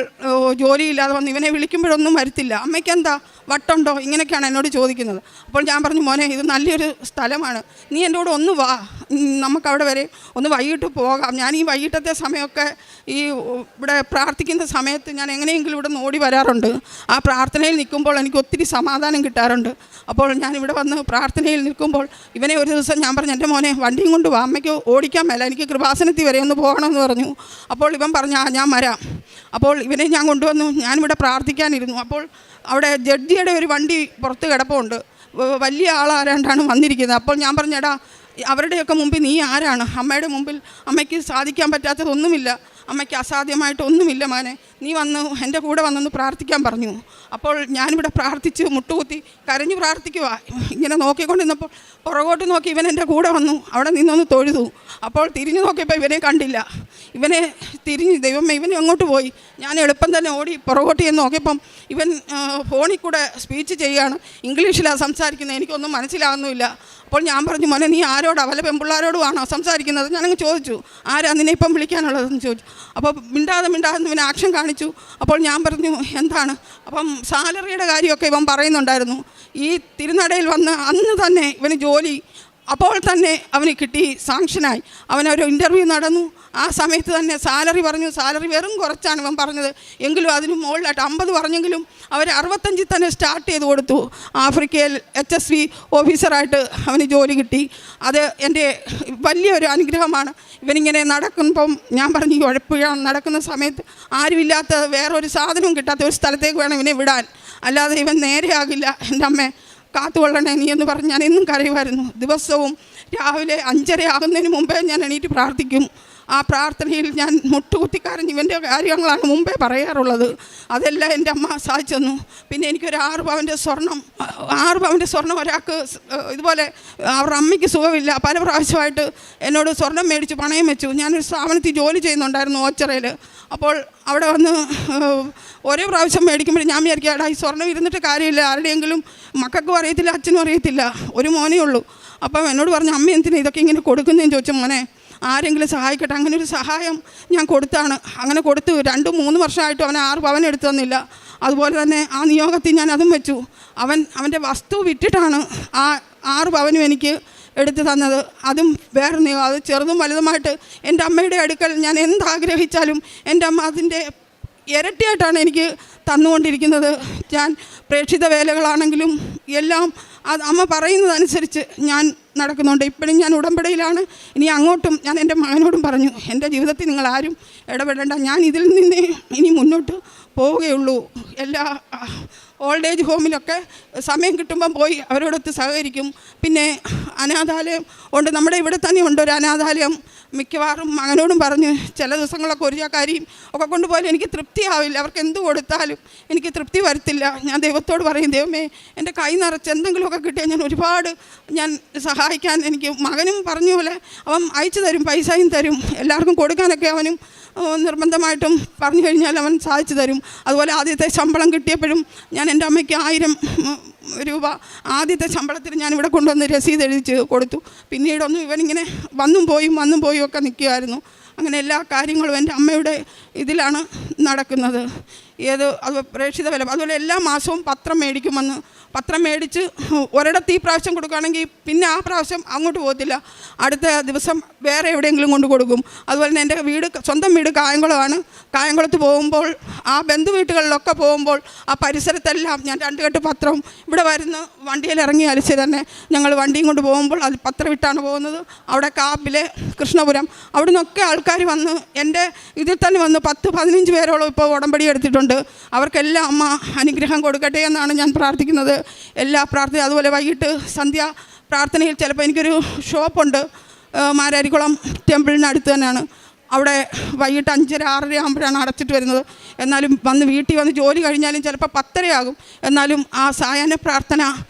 ജോലിയില്ലാതെ വന്ന് ഇവനെ വിളിക്കുമ്പോഴൊന്നും വരത്തില്ല. അമ്മയ്ക്കെന്താ വട്ടുണ്ടോ, ഇങ്ങനെയൊക്കെയാണ് എന്നോട് ചോദിക്കുന്നത്. അപ്പോൾ ഞാൻ പറഞ്ഞു, മോനെ ഇത് നല്ലൊരു സ്ഥലമാണ്, നീ എൻ്റെ കൂടെ ഒന്ന് വാ, നമുക്കവിടെ വരെ ഒന്ന് വൈകിട്ട് പോകാം. ഞാൻ ഈ വൈകിട്ടത്തെ സമയമൊക്കെ ഈ ഇവിടെ പ്രാർത്ഥിക്കുന്ന സമയത്ത് ഞാൻ എങ്ങനെയെങ്കിലും ഇവിടെ നിന്ന് ഓടി വരാറുണ്ട്. ആ പ്രാർത്ഥനയിൽ നിൽക്കുമ്പോൾ എനിക്ക് ഒത്തിരി സമാധാനം കിട്ടാറുണ്ട്. അപ്പോൾ ഞാനിവിടെ വന്ന് പ്രാർത്ഥനയിൽ നിൽക്കുമ്പോൾ ഇവനെ ഒരു ദിവസം ഞാൻ പറഞ്ഞു, എൻ്റെ മോനെ വണ്ടിയും കൊണ്ട് വാ, അമ്മയ്ക്ക് ഓടിക്കാൻ മേല, എനിക്ക് കൃപാസനത്തിൽ വരെ ഒന്ന് പോകണമെന്ന് പറഞ്ഞു. അപ്പോൾ ഇവൻ പറഞ്ഞു, ഞാൻ വരാം. അപ്പോൾ ഇവനെ ഞാൻ കൊണ്ടുവന്നു. ഞാനിവിടെ പ്രാർത്ഥിക്കാനിരുന്നു. അപ്പോൾ അവിടെ ജഡ്ജിയുടെ ഒരു വണ്ടി പുറത്ത് കിടപ്പുണ്ട്. വലിയ ആളാരാണ്ടാണ് വന്നിരിക്കുന്നത്. അപ്പോൾ ഞാൻ പറഞ്ഞു, എടാ അവരുടെയൊക്കെ മുമ്പിൽ നീ ആരാണ്? അമ്മയുടെ മുമ്പിൽ അമ്മയ്ക്ക് സാധിക്കാൻ പറ്റാത്തതൊന്നുമില്ല, അമ്മയ്ക്ക് അസാധ്യമായിട്ടൊന്നുമില്ല മോനെ, നീ വന്ന് എൻ്റെ കൂടെ വന്നൊന്ന് പ്രാർത്ഥിക്കാൻ പറഞ്ഞു. അപ്പോൾ ഞാനിവിടെ പ്രാർത്ഥിച്ച് മുട്ടുകുത്തി കരഞ്ഞു പ്രാർത്ഥിക്കുക. ഇങ്ങനെ നോക്കിക്കൊണ്ടിരുന്നപ്പോൾ പുറകോട്ട് നോക്കി ഇവൻ എൻ്റെ കൂടെ വന്നു. അവിടെ നിന്നൊന്ന് തൊഴുതു. അപ്പോൾ തിരിഞ്ഞു നോക്കിയപ്പോൾ ഇവനെ കണ്ടില്ല. ഇവനെ തിരിഞ്ഞ്, ദൈവമേ ഇവൻ അങ്ങോട്ട് പോയി. ഞാൻ എളുപ്പം തന്നെ ഓടി പുറകോട്ട് ചെന്ന് നോക്കിയപ്പം ഇവൻ ഫോണിൽ കൂടെ സ്പീച്ച് ചെയ്യുകയാണ്. ഇംഗ്ലീഷിലാണ് സംസാരിക്കുന്നത്, എനിക്കൊന്നും മനസ്സിലാകുന്നുമില്ല. അപ്പോൾ ഞാൻ പറഞ്ഞു, മോനെ നീ ആരോടാ, വല്ല പെൺപിള്ളാരോടുമാണോ സംസാരിക്കുന്നത്? ഞാനങ്ങ് ചോദിച്ചു, ആരാ നിന്നെ ഇപ്പം വിളിക്കാനുള്ളതെന്ന് ചോദിച്ചു. അപ്പോൾ മിണ്ടാതെ ഇവൻ ആക്ഷൻ കാണിച്ചു. അപ്പോൾ ഞാൻ പറഞ്ഞു, എന്താണ്? അപ്പം സാലറിയുടെ കാര്യമൊക്കെ ഇവൻ പറയുന്നുണ്ടായിരുന്നു. ഈ തിരുനടയിൽ വന്ന് അന്ന് തന്നെ ഇവന് ജോലി അപ്പോൾ തന്നെ അവന് കിട്ടി, സാങ്ഷനായി. അവനൊരു ഇൻ്റർവ്യൂ നടന്നു. ആ സമയത്ത് തന്നെ സാലറി പറഞ്ഞു. സാലറി വെറും കുറച്ചാണ് ഇവൻ പറഞ്ഞത്. എങ്കിലും അതിന് മുകളിലായിട്ട് 50 പറഞ്ഞെങ്കിലും അവർ 65 തന്നെ സ്റ്റാർട്ട് ചെയ്ത് കൊടുത്തു. ആഫ്രിക്കയിൽ HSV ഓഫീസറായിട്ട് അവന് ജോലി കിട്ടി. അത് എൻ്റെ വലിയൊരു അനുഗ്രഹമാണ്. ഇവനിങ്ങനെ നടക്കുമ്പം ഞാൻ പറഞ്ഞു, ഈ ഉഴപ്പുഴ നടക്കുന്ന സമയത്ത് ആരുമില്ലാത്ത വേറൊരു സാധനവും കിട്ടാത്ത ഒരു സ്ഥലത്തേക്ക് വേണം ഇവനെ വിടാൻ, അല്ലാതെ ഇവൻ നേരെയാകില്ല. എൻ്റെ അമ്മേ കാത്തുകൊള്ളണേ നീ എന്ന് പറഞ്ഞ് ഞാൻ എന്നും കരയുമായിരുന്നു. ദിവസവും രാവിലെ 5:30 ആകുന്നതിന് മുമ്പേ ഞാൻ എണീറ്റ് പ്രാർത്ഥിക്കും. ആ പ്രാർത്ഥനയിൽ ഞാൻ മുട്ടുകുത്തിക്കാരൻ ഇവൻ്റെ കാര്യങ്ങളാണ് മുമ്പേ പറയാറുള്ളത്. അതെല്ലാം എൻ്റെ അമ്മ സാധിച്ചു തന്നു. പിന്നെ എനിക്കൊരു 6 പവൻ്റെ സ്വർണം ഒരാൾക്ക് ഇതുപോലെ അവരുടെ അമ്മയ്ക്ക് സുഖമില്ല, പല പ്രാവശ്യമായിട്ട് എന്നോട് സ്വർണം മേടിച്ച് പണയം വെച്ചു. ഞാനൊരു സ്ഥാപനത്തിൽ ജോലി ചെയ്യുന്നുണ്ടായിരുന്നു, ഓച്ചറയിൽ. അപ്പോൾ അവിടെ വന്ന് ഓരോ പ്രാവശ്യം മേടിക്കുമ്പോൾ ഞാൻ വിചാരിക്കുക, എടാ ഈ സ്വർണ്ണം ഇരുന്നിട്ട് കാര്യമില്ല, ആരുടെയെങ്കിലും മക്കൾക്കും അറിയത്തില്ല, അച്ഛനും അറിയത്തില്ല, ഒരു മോനേ ഉള്ളൂ. അപ്പം എന്നോട് പറഞ്ഞു, അമ്മ എന്തിനാ ഇതൊക്കെ ഇങ്ങനെ കൊടുക്കുന്നതെന്ന് ചോദിച്ചു. മോനെ ആരെങ്കിലും സഹായിക്കട്ടെ. അങ്ങനെ ഒരു സഹായം ഞാൻ കൊടുത്താണ്. അങ്ങനെ കൊടുത്തു. 2-3 വർഷമായിട്ടും അവനെ 6 പവൻ എടുത്തു തന്നില്ല. അതുപോലെ തന്നെ ആ നിയോഗത്തിൽ ഞാൻ അതും വെച്ചു. അവൻ്റെ വസ്തു വിറ്റിട്ടാണ് ആ 6 പവനും എനിക്ക് എടുത്തു തന്നത്. അതും വേറെ നിയോഗം. അത് ചെറുതും വലുതുമായിട്ട് എൻ്റെ അമ്മയുടെ അടുക്കൽ ഞാൻ എന്താഗ്രഹിച്ചാലും എൻ്റെ അമ്മ അതിൻ്റെ ഇരട്ടിയായിട്ടാണ് എനിക്ക് തന്നുകൊണ്ടിരിക്കുന്നത്. ഞാൻ പ്രേക്ഷിത വേലകളാണെങ്കിലും എല്ലാം അത് അമ്മ പറയുന്നതനുസരിച്ച് ഞാൻ നടക്കുന്നുണ്ട്. ഇപ്പോഴും ഞാൻ ഉടമ്പടിയിലാണ്. ഇനി അങ്ങോട്ടും ഞാൻ എൻ്റെ മകനോടും പറഞ്ഞു, എൻ്റെ ജീവിതത്തിൽ നിങ്ങൾ ആരും ഇടപെടേണ്ട, ഞാൻ ഇതിൽ നിന്ന് ഇനി മുന്നോട്ട് പോവുകയുള്ളൂ. എല്ലാ ഓൾഡ് ഏജ് ഹോമിലൊക്കെ സമയം കിട്ടുമ്പം പോയി അവരോടൊത്ത് സഹകരിക്കും. പിന്നെ അനാഥാലയം ഉണ്ട്, നമ്മുടെ ഇവിടെ തന്നെ ഉണ്ട് ഒരു അനാഥാലയം. മിക്കവാറും മകനോടും പറഞ്ഞ് ചില ദിവസങ്ങളൊക്കെ ഒരു ചാക്കരിയും ഒക്കെ കൊണ്ടുപോയാലും എനിക്ക് തൃപ്തിയാവില്ല. അവർക്ക് എന്ത് കൊടുത്താലും എനിക്ക് തൃപ്തി വരത്തില്ല. ഞാൻ ദൈവത്തോട് പറയും, ദൈവമേ എൻ്റെ കൈ നിറച്ച് എന്തെങ്കിലുമൊക്കെ കിട്ടിയാൽ ഞാൻ സഹായിക്കാൻ. എനിക്ക് മകനും പറഞ്ഞ പോലെ അവൻ അയച്ചു തരും, പൈസയും തരും, എല്ലാവർക്കും കൊടുക്കാനൊക്കെ അവനും നിർബന്ധമായിട്ടും പറഞ്ഞു കഴിഞ്ഞാൽ അവൻ സാധിച്ചു തരും. അതുപോലെ ആദ്യത്തെ ശമ്പളം കിട്ടിയപ്പോഴും ഞാൻ എൻ്റെ അമ്മയ്ക്ക് 1000 രൂപ ആദ്യത്തെ ശമ്പളത്തിൽ ഞാനിവിടെ കൊണ്ടുവന്ന് രസീത് എഴുതിച്ച് കൊടുത്തു. പിന്നീടൊന്നും ഇവനിങ്ങനെ വന്നും പോയും ഒക്കെ നിൽക്കുമായിരുന്നു. അങ്ങനെ എല്ലാ കാര്യങ്ങളും എൻ്റെ അമ്മയുടെ ഇതിലാണ് നടക്കുന്നത്. അത് പ്രേക്ഷിത വില. അതുപോലെ എല്ലാ മാസവും പത്രം മേടിക്കുമെന്ന്. പത്രം മേടിച്ച് ഒരിടത്ത് ഈ പ്രാവശ്യം കൊടുക്കുകയാണെങ്കിൽ പിന്നെ ആ പ്രാവശ്യം അങ്ങോട്ട് പോകത്തില്ല, അടുത്ത ദിവസം വേറെ എവിടെയെങ്കിലും കൊണ്ട് കൊടുക്കും. അതുപോലെ തന്നെ എൻ്റെ സ്വന്തം വീട് കായംകുളമാണ്. കായംകുളത്ത് പോകുമ്പോൾ ആ ബന്ധു വീട്ടുകളിലൊക്കെ പോകുമ്പോൾ ആ പരിസരത്തെല്ലാം ഞാൻ 2 കെട്ട് പത്രവും ഇവിടെ വരുന്ന വണ്ടിയിൽ ഇറങ്ങി അലിച്ച് തന്നെ ഞങ്ങൾ വണ്ടിയും കൊണ്ട് പോകുമ്പോൾ അത് പത്രം ഇട്ടാണ് പോകുന്നത്. അവിടെ കാപ്പിലെ കൃഷ്ണപുരം അവിടെ നിന്നൊക്കെ ആൾക്കാർ വന്ന് എൻ്റെ ഇതിൽ തന്നെ വന്ന് 10-15 പേരോളം ഇപ്പോൾ ഉടമ്പടി എടുത്തിട്ടുണ്ട്. അവർക്കെല്ലാം അമ്മ അനുഗ്രഹം കൊടുക്കട്ടെ എന്നാണ് ഞാൻ പ്രാർത്ഥിക്കുന്നത്. എല്ലാ പ്രാർത്ഥന. അതുപോലെ വൈകിട്ട് സന്ധ്യ പ്രാർത്ഥനയിൽ ചിലപ്പോൾ എനിക്കൊരു ഷോപ്പുണ്ട് മാരാരിക്കുളം ടെമ്പിളിനടുത്ത് തന്നെയാണ്. അവിടെ വൈകിട്ട് 5:30-6:30 ആകുമ്പോഴാണ് അടച്ചിട്ട് വരുന്നത്. എന്നാലും വീട്ടിൽ വന്ന് ജോലി കഴിഞ്ഞാലും ചിലപ്പോൾ 10:30 ആകും. എന്നാലും ആ സായാഹ്ന പ്രാർത്ഥന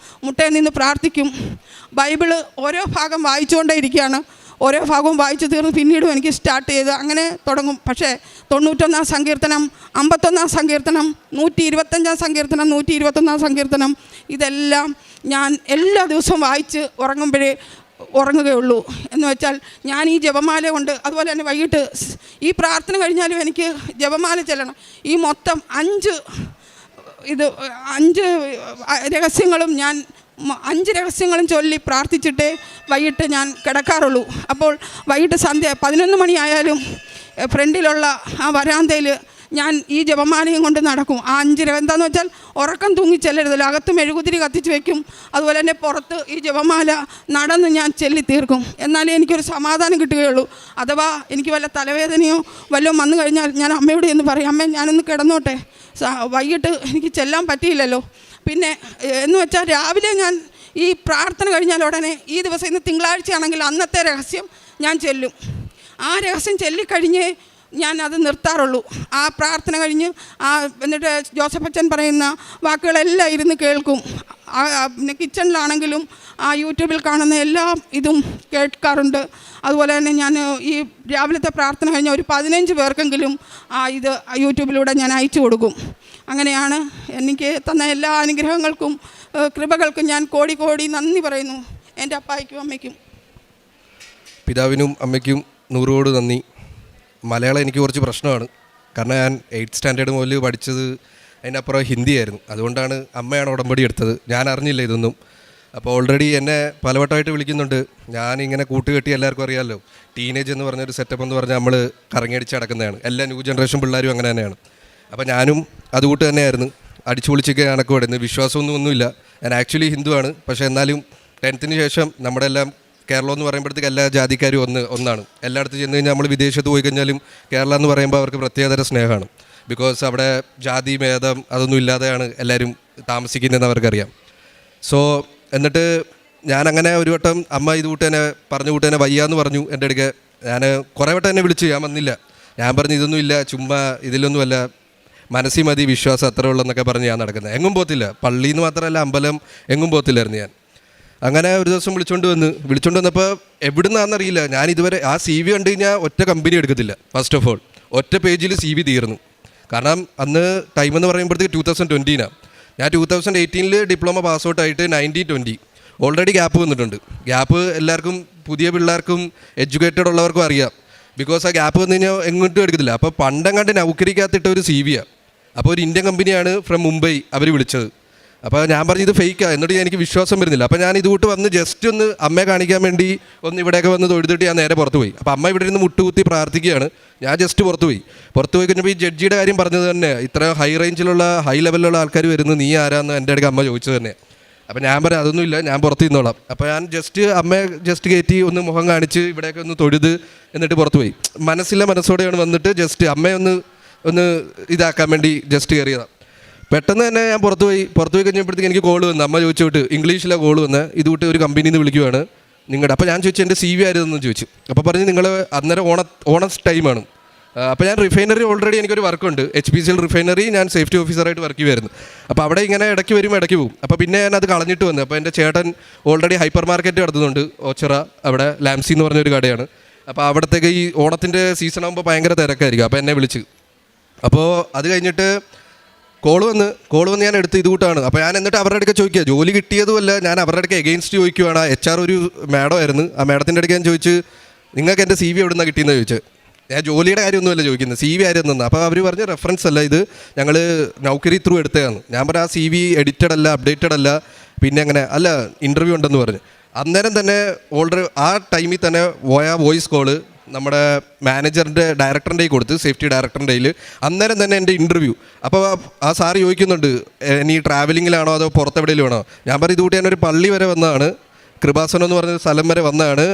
മുട്ടയിൽ നിന്ന് പ്രാർത്ഥിക്കും. ബൈബിള് ഓരോ ഭാഗം വായിച്ചുകൊണ്ടേ ഇരിക്കുകയാണ്. ഓരോ ഭാഗവും വായിച്ചു തീർന്ന് പിന്നീടും എനിക്ക് സ്റ്റാർട്ട് ചെയ്ത് അങ്ങനെ തുടങ്ങും. പക്ഷേ 91-ാം സങ്കീർത്തനം, 51-ാം സങ്കീർത്തനം, 125-ാം സങ്കീർത്തനം, 121-ാം സങ്കീർത്തനം ഇതെല്ലാം ഞാൻ എല്ലാ ദിവസവും വായിച്ച് ഉറങ്ങുകയുള്ളൂ. എന്ന് വെച്ചാൽ ഞാൻ ഈ ജപമാല കൊണ്ട്, അതുപോലെ തന്നെ വൈകിട്ട് ഈ പ്രാർത്ഥന കഴിഞ്ഞാലും എനിക്ക് ജപമാല ചെല്ലണം. ഈ മൊത്തം 5 രഹസ്യങ്ങളും ഞാൻ 5 രഹസ്യങ്ങളും ചൊല്ലി പ്രാർത്ഥിച്ചിട്ടേ വൈകിട്ട് ഞാൻ കിടക്കാറുള്ളൂ. അപ്പോൾ വൈകിട്ട് സന്ധ്യ 11 മണിയായാലും ഫ്രണ്ടിലുള്ള ആ വരാന്തയിൽ ഞാൻ ഈ ജപമാലയും കൊണ്ട് നടക്കും. ആ 5 എന്താണെന്ന് വെച്ചാൽ ഉറക്കം തൂങ്ങി ചെല്ലരുതല്ലോ. അകത്ത് മെഴുകുതിരി കത്തിച്ച് വയ്ക്കും. അതുപോലെ തന്നെ പുറത്ത് ഈ ജപമാല നടന്ന് ഞാൻ ചെല്ലി തീർക്കും. എന്നാലേ എനിക്കൊരു സമാധാനം കിട്ടുകയുള്ളൂ. അഥവാ എനിക്ക് വല്ല തലവേദനയോ വല്ലതും വന്നു കഴിഞ്ഞാൽ ഞാൻ അമ്മയോട് എന്ന് പറയും, അമ്മേ ഞാനൊന്ന് കിടന്നോട്ടെ, വൈകിട്ട് എനിക്ക് ചെല്ലാൻ പറ്റിയില്ലല്ലോ. പിന്നെ എന്ന് വെച്ചാൽ രാവിലെ ഞാൻ ഈ പ്രാർത്ഥന കഴിഞ്ഞാൽ ഉടനെ ഈ ദിവസം ഇന്ന് തിങ്കളാഴ്ചയാണെങ്കിൽ അന്നത്തെ രഹസ്യം ഞാൻ ചെല്ലും. ആ രഹസ്യം ചൊല്ലിക്കഴിഞ്ഞേ ഞാൻ അത് നിർത്താറുള്ളൂ. ആ പ്രാർത്ഥന കഴിഞ്ഞ് എന്നിട്ട് ജോസഫ് അച്ഛൻ പറയുന്ന വാക്കുകളെല്ലാം ഇരുന്ന് കേൾക്കും. പിന്നെ കിച്ചണിലാണെങ്കിലും ആ യൂട്യൂബിൽ കാണുന്ന എല്ലാ ഇതും കേൾക്കാറുണ്ട്. അതുപോലെ തന്നെ ഞാൻ ഈ രാവിലത്തെ പ്രാർത്ഥന കഴിഞ്ഞ ഒരു 15 പേർക്കെങ്കിലും ഇത് യൂട്യൂബിലൂടെ ഞാൻ അയച്ചു കൊടുക്കും. അങ്ങനെയാണ് എനിക്ക് തന്ന എല്ലാ അനുഗ്രഹങ്ങൾക്കും കൃപകൾക്കും ഞാൻ കോടി നന്ദി പറയുന്നു എൻ്റെ അപ്പായ്ക്കും അമ്മയ്ക്കും. പിതാവിനും അമ്മയ്ക്കും 100 കോടി നന്ദി. മലയാളം എനിക്ക് കുറച്ച് പ്രശ്നമാണ്. കാരണം ഞാൻ 8th സ്റ്റാൻഡേർഡ് മുതൽ പഠിച്ചത് അതിനപ്പുറം ഹിന്ദിയായിരുന്നു. അതുകൊണ്ടാണ് അമ്മയാണ് ഉടമ്പടി എടുത്തത്. ഞാൻ അറിഞ്ഞില്ല ഇതൊന്നും. അപ്പോൾ ഓൾറെഡി എന്നെ പലവട്ടമായിട്ട് വിളിക്കുന്നുണ്ട്. ഞാനിങ്ങനെ കൂട്ടുകെട്ടി എല്ലാവർക്കും അറിയാമല്ലോ, ടീനേജ് എന്ന് പറഞ്ഞൊരു സെറ്റപ്പ് എന്ന് പറഞ്ഞാൽ നമ്മൾ കറങ്ങിയടിച്ച് നടക്കുന്നതാണ്. എല്ലാ ന്യൂ ജനറേഷൻ പിള്ളേരും അങ്ങനെ തന്നെയാണ്. അപ്പോൾ ഞാനും അതുകൂട്ട് തന്നെയായിരുന്നു. അടിച്ചു പൊളിച്ചൊക്കെ കണക്ക് പഠിക്കുന്നത്. വിശ്വാസമൊന്നുമില്ല. ഞാൻ ആക്ച്വലി ഹിന്ദുവാണ്. പക്ഷേ എന്നാലും 10th ശേഷം നമ്മുടെ എല്ലാം കേരളം എന്ന് പറയുമ്പോഴത്തേക്ക് എല്ലാ ജാതിക്കാരും ഒന്നാണ്. എല്ലായിടത്തും ചെന്ന് കഴിഞ്ഞാൽ നമ്മൾ വിദേശത്ത് പോയി കഴിഞ്ഞാലും കേരളം എന്ന് പറയുമ്പോൾ അവർക്ക് പ്രത്യേകതര സ്നേഹമാണ്. ബിക്കോസ് അവിടെ ജാതി ഭേദം അതൊന്നും ഇല്ലാതെയാണ് എല്ലാവരും താമസിക്കുന്നതെന്ന് അവർക്കറിയാം. സോ എന്നിട്ട് ഞാനങ്ങനെ ഒരു വട്ടം അമ്മ ഇത് കൂട്ട് തന്നെ പറഞ്ഞു കൂട്ട് തന്നെ വയ്യാന്ന് പറഞ്ഞു എൻ്റെ അടുക്ക്. ഞാൻ കുറേ വട്ടം എന്നെ വിളിച്ചു, ഞാൻ വന്നില്ല. ഞാൻ പറഞ്ഞു ഇതൊന്നും ഇല്ല, ചുമ്മാ ഇതിലൊന്നുമല്ല, മനസ്സിൽ മതി, വിശ്വാസം അത്ര ഉള്ളെന്നൊക്കെ പറഞ്ഞ് ഞാൻ നടക്കുന്നത്. എങ്ങും പോകത്തില്ല, പള്ളിയിൽ നിന്ന് മാത്രമല്ല അമ്പലം എങ്ങും പോകത്തില്ലായിരുന്നു ഞാൻ. അങ്ങനെ ഒരു ദിവസം വിളിച്ചുകൊണ്ട് വന്നപ്പോൾ എവിടുന്നാണെന്നറിയില്ല. ഞാൻ ഇതുവരെ ആ CV കണ്ടു കഴിഞ്ഞാൽ ഒറ്റ കമ്പനി എടുക്കത്തില്ല. ഫസ്റ്റ് ഓഫ് ഓൾ ഒറ്റ പേജിൽ CV തീർന്നു. കാരണം അന്ന് ടൈം എന്ന് പറയുമ്പോഴത്തേക്ക് 2020 ഞാൻ 2018 ഡിപ്ലോമ പാസ് ഔട്ട് ആയിട്ട് 1920 ഓൾറെഡി ഗ്യാപ്പ് വന്നിട്ടുണ്ട്. ഗ്യാപ്പ് എല്ലാവർക്കും, പുതിയ പിള്ളേർക്കും എഡ്യൂക്കേറ്റഡ് ഉള്ളവർക്കും അറിയാം. ബിക്കോസ് ആ ഗ്യാപ്പ് വന്നു കഴിഞ്ഞാൽ എങ്ങോട്ടും എടുക്കത്തില്ല. അപ്പോൾ പണ്ടങ്ങാണ്ട് നൗക്കരിക്കകത്തിട്ട ഒരു CV അപ്പോൾ ഒരു ഇന്ത്യൻ കമ്പനിയാണ് ഫ്രം മുംബൈ അവർ വിളിച്ചത്. അപ്പോൾ ഞാൻ പറഞ്ഞു ഇത് ഫേക്കാണ്. എന്നിട്ട് എനിക്ക് വിശ്വാസം വരുന്നില്ല. അപ്പോൾ ഞാൻ ഇതുകൂട്ട് വന്ന് ജസ്റ്റ് ഒന്ന് അമ്മയെ കാണിക്കാൻ വേണ്ടി ഒന്ന് ഇവിടെയൊക്കെ വന്ന് തൊഴുതിട്ട് ഞാൻ നേരെ പുറത്ത് പോയി. അപ്പോൾ അമ്മ ഇവിടെ ഇരുന്ന് മുട്ടുകുത്തി പ്രാർത്ഥിക്കുകയാണ്. ഞാൻ ജസ്റ്റ് പുറത്ത് പോയി കഴിഞ്ഞപ്പോൾ ഈ ജഡ്ജിയുടെ കാര്യം പറഞ്ഞത് തന്നെ, ഇത്ര ഹൈ റേഞ്ചിലുള്ള ഹൈ ലെവലിലുള്ള ആൾക്കാർ വരുന്നു, നീ ആരാന്ന് എൻ്റെ അടുക്ക് അമ്മ ചോദിച്ചത് തന്നെ. അപ്പോൾ ഞാൻ പറയാം അതൊന്നുമില്ല, ഞാൻ പുറത്ത് നിന്നോളാം. അപ്പോൾ ഞാൻ അമ്മയെ ജസ്റ്റ് കയറ്റി ഒന്ന് മുഖം കാണിച്ച് ഇവിടെയൊക്കെ ഒന്ന് തൊഴുത് എന്നിട്ട് പുറത്ത് പോയി. മനസ്സോടെയാണ് വന്നിട്ട് ജസ്റ്റ് അമ്മയെ ഒന്ന് ഇതാക്കാൻ വേണ്ടി ജസ്റ്റ് കയറിയതാണ്. പെട്ടെന്ന് തന്നെ ഞാൻ പുറത്ത് പോയി കഴിഞ്ഞപ്പോഴത്തേക്ക് എനിക്ക് കോൾ വന്നു. അമ്മ ചോദിച്ചോട്ട് ഇംഗ്ലീഷിലാണ് കോൾ വന്ന്, ഇതുകൂട്ട് ഒരു കമ്പനിയിൽ നിന്ന് വിളിക്കുവാണ് നിങ്ങളുടെ. അപ്പോൾ ഞാൻ ചോദിച്ചു എൻ്റെ CV ആയിരുന്നെന്ന് ചോദിച്ചു. അപ്പോൾ പറഞ്ഞ് നിങ്ങൾ അന്നേരം ഓണം ടൈമാണ്. അപ്പോൾ ഞാൻ റിഫൈനറി ഓൾറെഡി എനിക്കൊരു വർക്കുണ്ട്, HPCL റിഫൈനറി, ഞാൻ സേഫ്റ്റി ഓഫീസറായിട്ട് വർക്ക് ചെയ്യുമായിരുന്നു. അപ്പോൾ അവിടെ ഇങ്ങനെ ഇടയ്ക്ക് വരും ഇടയ്ക്ക് പോകും. അപ്പോൾ പിന്നെ ഞാൻ അത് കളഞ്ഞിട്ട് വന്നു. അപ്പോൾ എൻ്റെ ചേട്ടൻ ഓൾറെഡി ഹൈപ്പർ മാർക്കറ്റ് നടത്തുന്നുണ്ട് ഓച്ചിറ, അവിടെ ലാംസി എന്ന് പറഞ്ഞൊരു കടയാണ്. അപ്പോൾ അവിടത്തേക്ക് ഈ ഓണത്തിൻ്റെ സീസൺ ആകുമ്പോൾ ഭയങ്കര തിരക്കായിരിക്കും. അപ്പോൾ എന്നെ വിളിച്ച്, അപ്പോൾ അത് കഴിഞ്ഞിട്ട് കോൾ വന്ന് ഞാൻ എടുത്ത് ഇതുകൂട്ടാണ്. അപ്പോൾ ഞാൻ എന്നിട്ട് അവരുടെ അടുക്ക ചോദിക്കുക, ജോലി കിട്ടിയതുമല്ല, ഞാൻ അവരുടെ അടുക്ക എഗെയിൻസ്റ്റ് ചോദിക്കുവാണ്. HR ഒരു മാഡം ആയിരുന്നു. ആ മാഡത്തിൻ്റെ അടുക്ക ഞാൻ ചോദിച്ചു നിങ്ങൾക്ക് എൻ്റെ CV എവിടെ നിന്നാണ് കിട്ടിയെന്ന് ചോദിച്ചു. ഞാൻ ജോലിയുടെ കാര്യമൊന്നുമല്ല ചോദിക്കുന്നത്, CV ആരും തന്നു. അപ്പോൾ അവർ പറഞ്ഞ് റെഫറൻസ് അല്ല, ഇത് ഞങ്ങൾ നൗക്കരി ത്രൂ എടുത്തതാണ്. ഞാൻ പറഞ്ഞ ആ CV എഡിറ്റഡ് അല്ല, അപ്ഡേറ്റഡ് അല്ല, പിന്നെ അങ്ങനെ അല്ല ഇൻ്റർവ്യൂ ഉണ്ടെന്ന് പറഞ്ഞു. അന്നേരം തന്നെ ഓൾറെഡി ആ ടൈമിൽ തന്നെ വോയിസ് കോള് നമ്മുടെ മാനേജറിൻ്റെ ഡയറക്ടറിൻ്റെ കൊടുത്ത്, സേഫ്റ്റി ഡയറക്ടറിൻ്റെ കയ്യിൽ. അന്നേരം തന്നെ എൻ്റെ ഇൻ്റർവ്യൂ. അപ്പോൾ ആ സാറ് ചോദിക്കുന്നുണ്ട് നീ ട്രാവലിങ്ങിലാണോ അതോ പുറത്തെവിടെയും ആണോ. ഞാൻ പറയും ഇതുകൂട്ടി ഞാനൊരു പള്ളി വരെ വന്നതാണ്, കൃപാസനം എന്ന് പറഞ്ഞ സ്ഥലം വരെ വന്നതാണ്.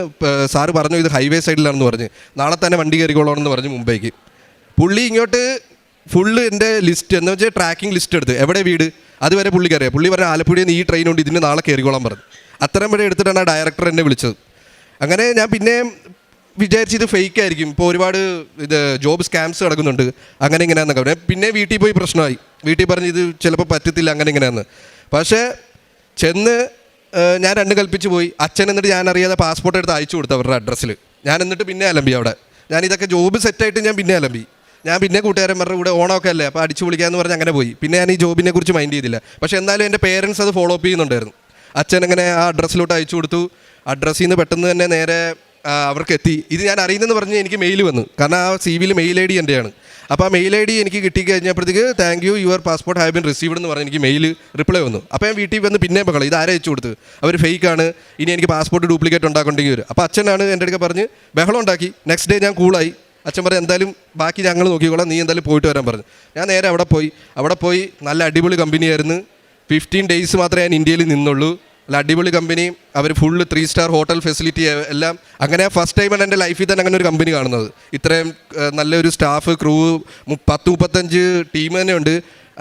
സാറ് പറഞ്ഞു ഇത് ഹൈവേ സൈഡിലാണെന്ന് പറഞ്ഞ്, നാളെ തന്നെ വണ്ടി കയറിക്കോളണമെന്ന് പറഞ്ഞ് മുംബൈക്ക്. പുള്ളി ഇങ്ങോട്ട് ഫുള്ള് എൻ്റെ ലിസ്റ്റ് എന്ന് വെച്ചാൽ ട്രാക്കിംഗ് ലിസ്റ്റ് എടുത്ത് എവിടെ വീട് അതുവരെ പുള്ളിക്കറിയാം. പുള്ളി പറഞ്ഞ ആലപ്പുഴയിൽ നിന്ന് ഈ ട്രെയിനുണ്ട്, ഇതിന് നാളെ കയറിക്കോളാൻ പറഞ്ഞു. അത്രയും വരെ എടുത്തിട്ടാണ് ആ ഡയറക്ടർ എന്നെ വിളിച്ചത്. അങ്ങനെ ഞാൻ പിന്നെ വിചാരിച്ച് ഇത് ഫേക്ക് ആയിരിക്കും, ഇപ്പോൾ ഒരുപാട് ജോബ് സ്കാംസ് നടക്കുന്നുണ്ട്, അങ്ങനെ ഇങ്ങനെയാണെന്നൊക്കെ പറഞ്ഞു. പിന്നെ വീട്ടിൽ പോയി പ്രശ്നമായി. വീട്ടിൽ പറഞ്ഞ് ഇത് ചിലപ്പോൾ പറ്റത്തില്ല അങ്ങനെ ഇങ്ങനെയാണെന്ന്. പക്ഷേ ചെന്ന് ഞാൻ രണ്ട് കൽപ്പിച്ച് പോയി. അച്ഛൻ എന്നിട്ട് ഞാൻ അറിയാതെ പാസ്പോർട്ട് എടുത്ത് അയച്ചു കൊടുത്തു അവരുടെ അഡ്രസ്സിൽ. ഞാൻ എന്നിട്ട് പിന്നെ അലമ്പി അവിടെ. ഞാൻ ഇതൊക്കെ ജോബ് സെറ്റായിട്ട് ഞാൻ പിന്നെ അലമ്പി. ഞാൻ പിന്നെ കൂട്ടുകാരന്മാരുടെ കൂടെ ഓണമൊക്കെ അല്ലേ അപ്പോൾ അടിച്ചു വിളിക്കാമെന്ന് പറഞ്ഞ് അങ്ങനെ പോയി. പിന്നെ ഞാൻ ഈ ജോബിനെ കുറിച്ച് മൈൻഡ് ചെയ്തില്ല. പക്ഷേ എന്നാലും എൻ്റെ പേരൻസ് അത് ഫോളോ അപ്പ് ചെയ്യുന്നുണ്ടായിരുന്നു. അച്ഛൻ അങ്ങനെ ആ അഡ്രസ്സിലോട്ട് അയച്ചു കൊടുത്തു. അഡ്രസ്സിൽ നിന്ന് പെട്ടെന്ന് തന്നെ നേരെ അവർക്ക് എത്തി. ഇത് ഞാൻ അറിയുന്നതെന്ന് പറഞ്ഞ് എനിക്ക് മെയിൽ വന്നു, കാരണം ആ CV മെയിൽ ID എൻ്റെയാണ്. അപ്പോൾ ആ മെയിൽ ID എനിക്ക് കിട്ടിക്കഴിഞ്ഞപ്പോഴത്തേക്ക് thank you your passport have been received എന്ന് പറഞ്ഞ് എനിക്ക് മെയിൽ റിപ്ലൈ വന്നു. അപ്പോൾ ഞാൻ വീട്ടിൽ വന്ന് പിന്നെ ബഹളം, ഇത് ആരെ അയച്ചു കൊടുത്ത്, അവർ ഫേക്കാണ്, ഇനി എനിക്ക് പാസ്പോർട്ട് ഡ്യൂപ്ലിക്കേറ്റ് ഉണ്ടാക്കേണ്ടെങ്കിൽ വരും. അപ്പോൾ അച്ഛനാണ് എൻ്റെ അടുക്ക പറഞ്ഞ് ബഹളം ഉണ്ടാക്കി. നെക്സ്റ്റ് ഡേ ഞാൻ കൂളായി. അച്ഛൻ പറഞ്ഞു എന്തായാലും ബാക്കി ഞങ്ങൾ നോക്കിക്കോളാം, നീ എന്തായാലും പോയിട്ട് വരാൻ പറഞ്ഞു. ഞാൻ നേരെ അവിടെ പോയി നല്ല അടിപൊളി കമ്പനിയായിരുന്നു. 15 days മാത്രമേ ഞാൻ ഇന്ത്യയിൽ നിന്നുള്ളൂ. നല്ല അടിപൊളി കമ്പനി, അവർ ഫുള്ള് 3 star ഹോട്ടൽ ഫെസിലിറ്റി എല്ലാം. അങ്ങനെ ഫസ്റ്റ് ടൈമാണ് എൻ്റെ ലൈഫിൽ തന്നെ അങ്ങനെ ഒരു കമ്പനി കാണുന്നത്. ഇത്രയും നല്ലൊരു സ്റ്റാഫ്, ക്രൂ, 10-35 ടീം തന്നെ ഉണ്ട്.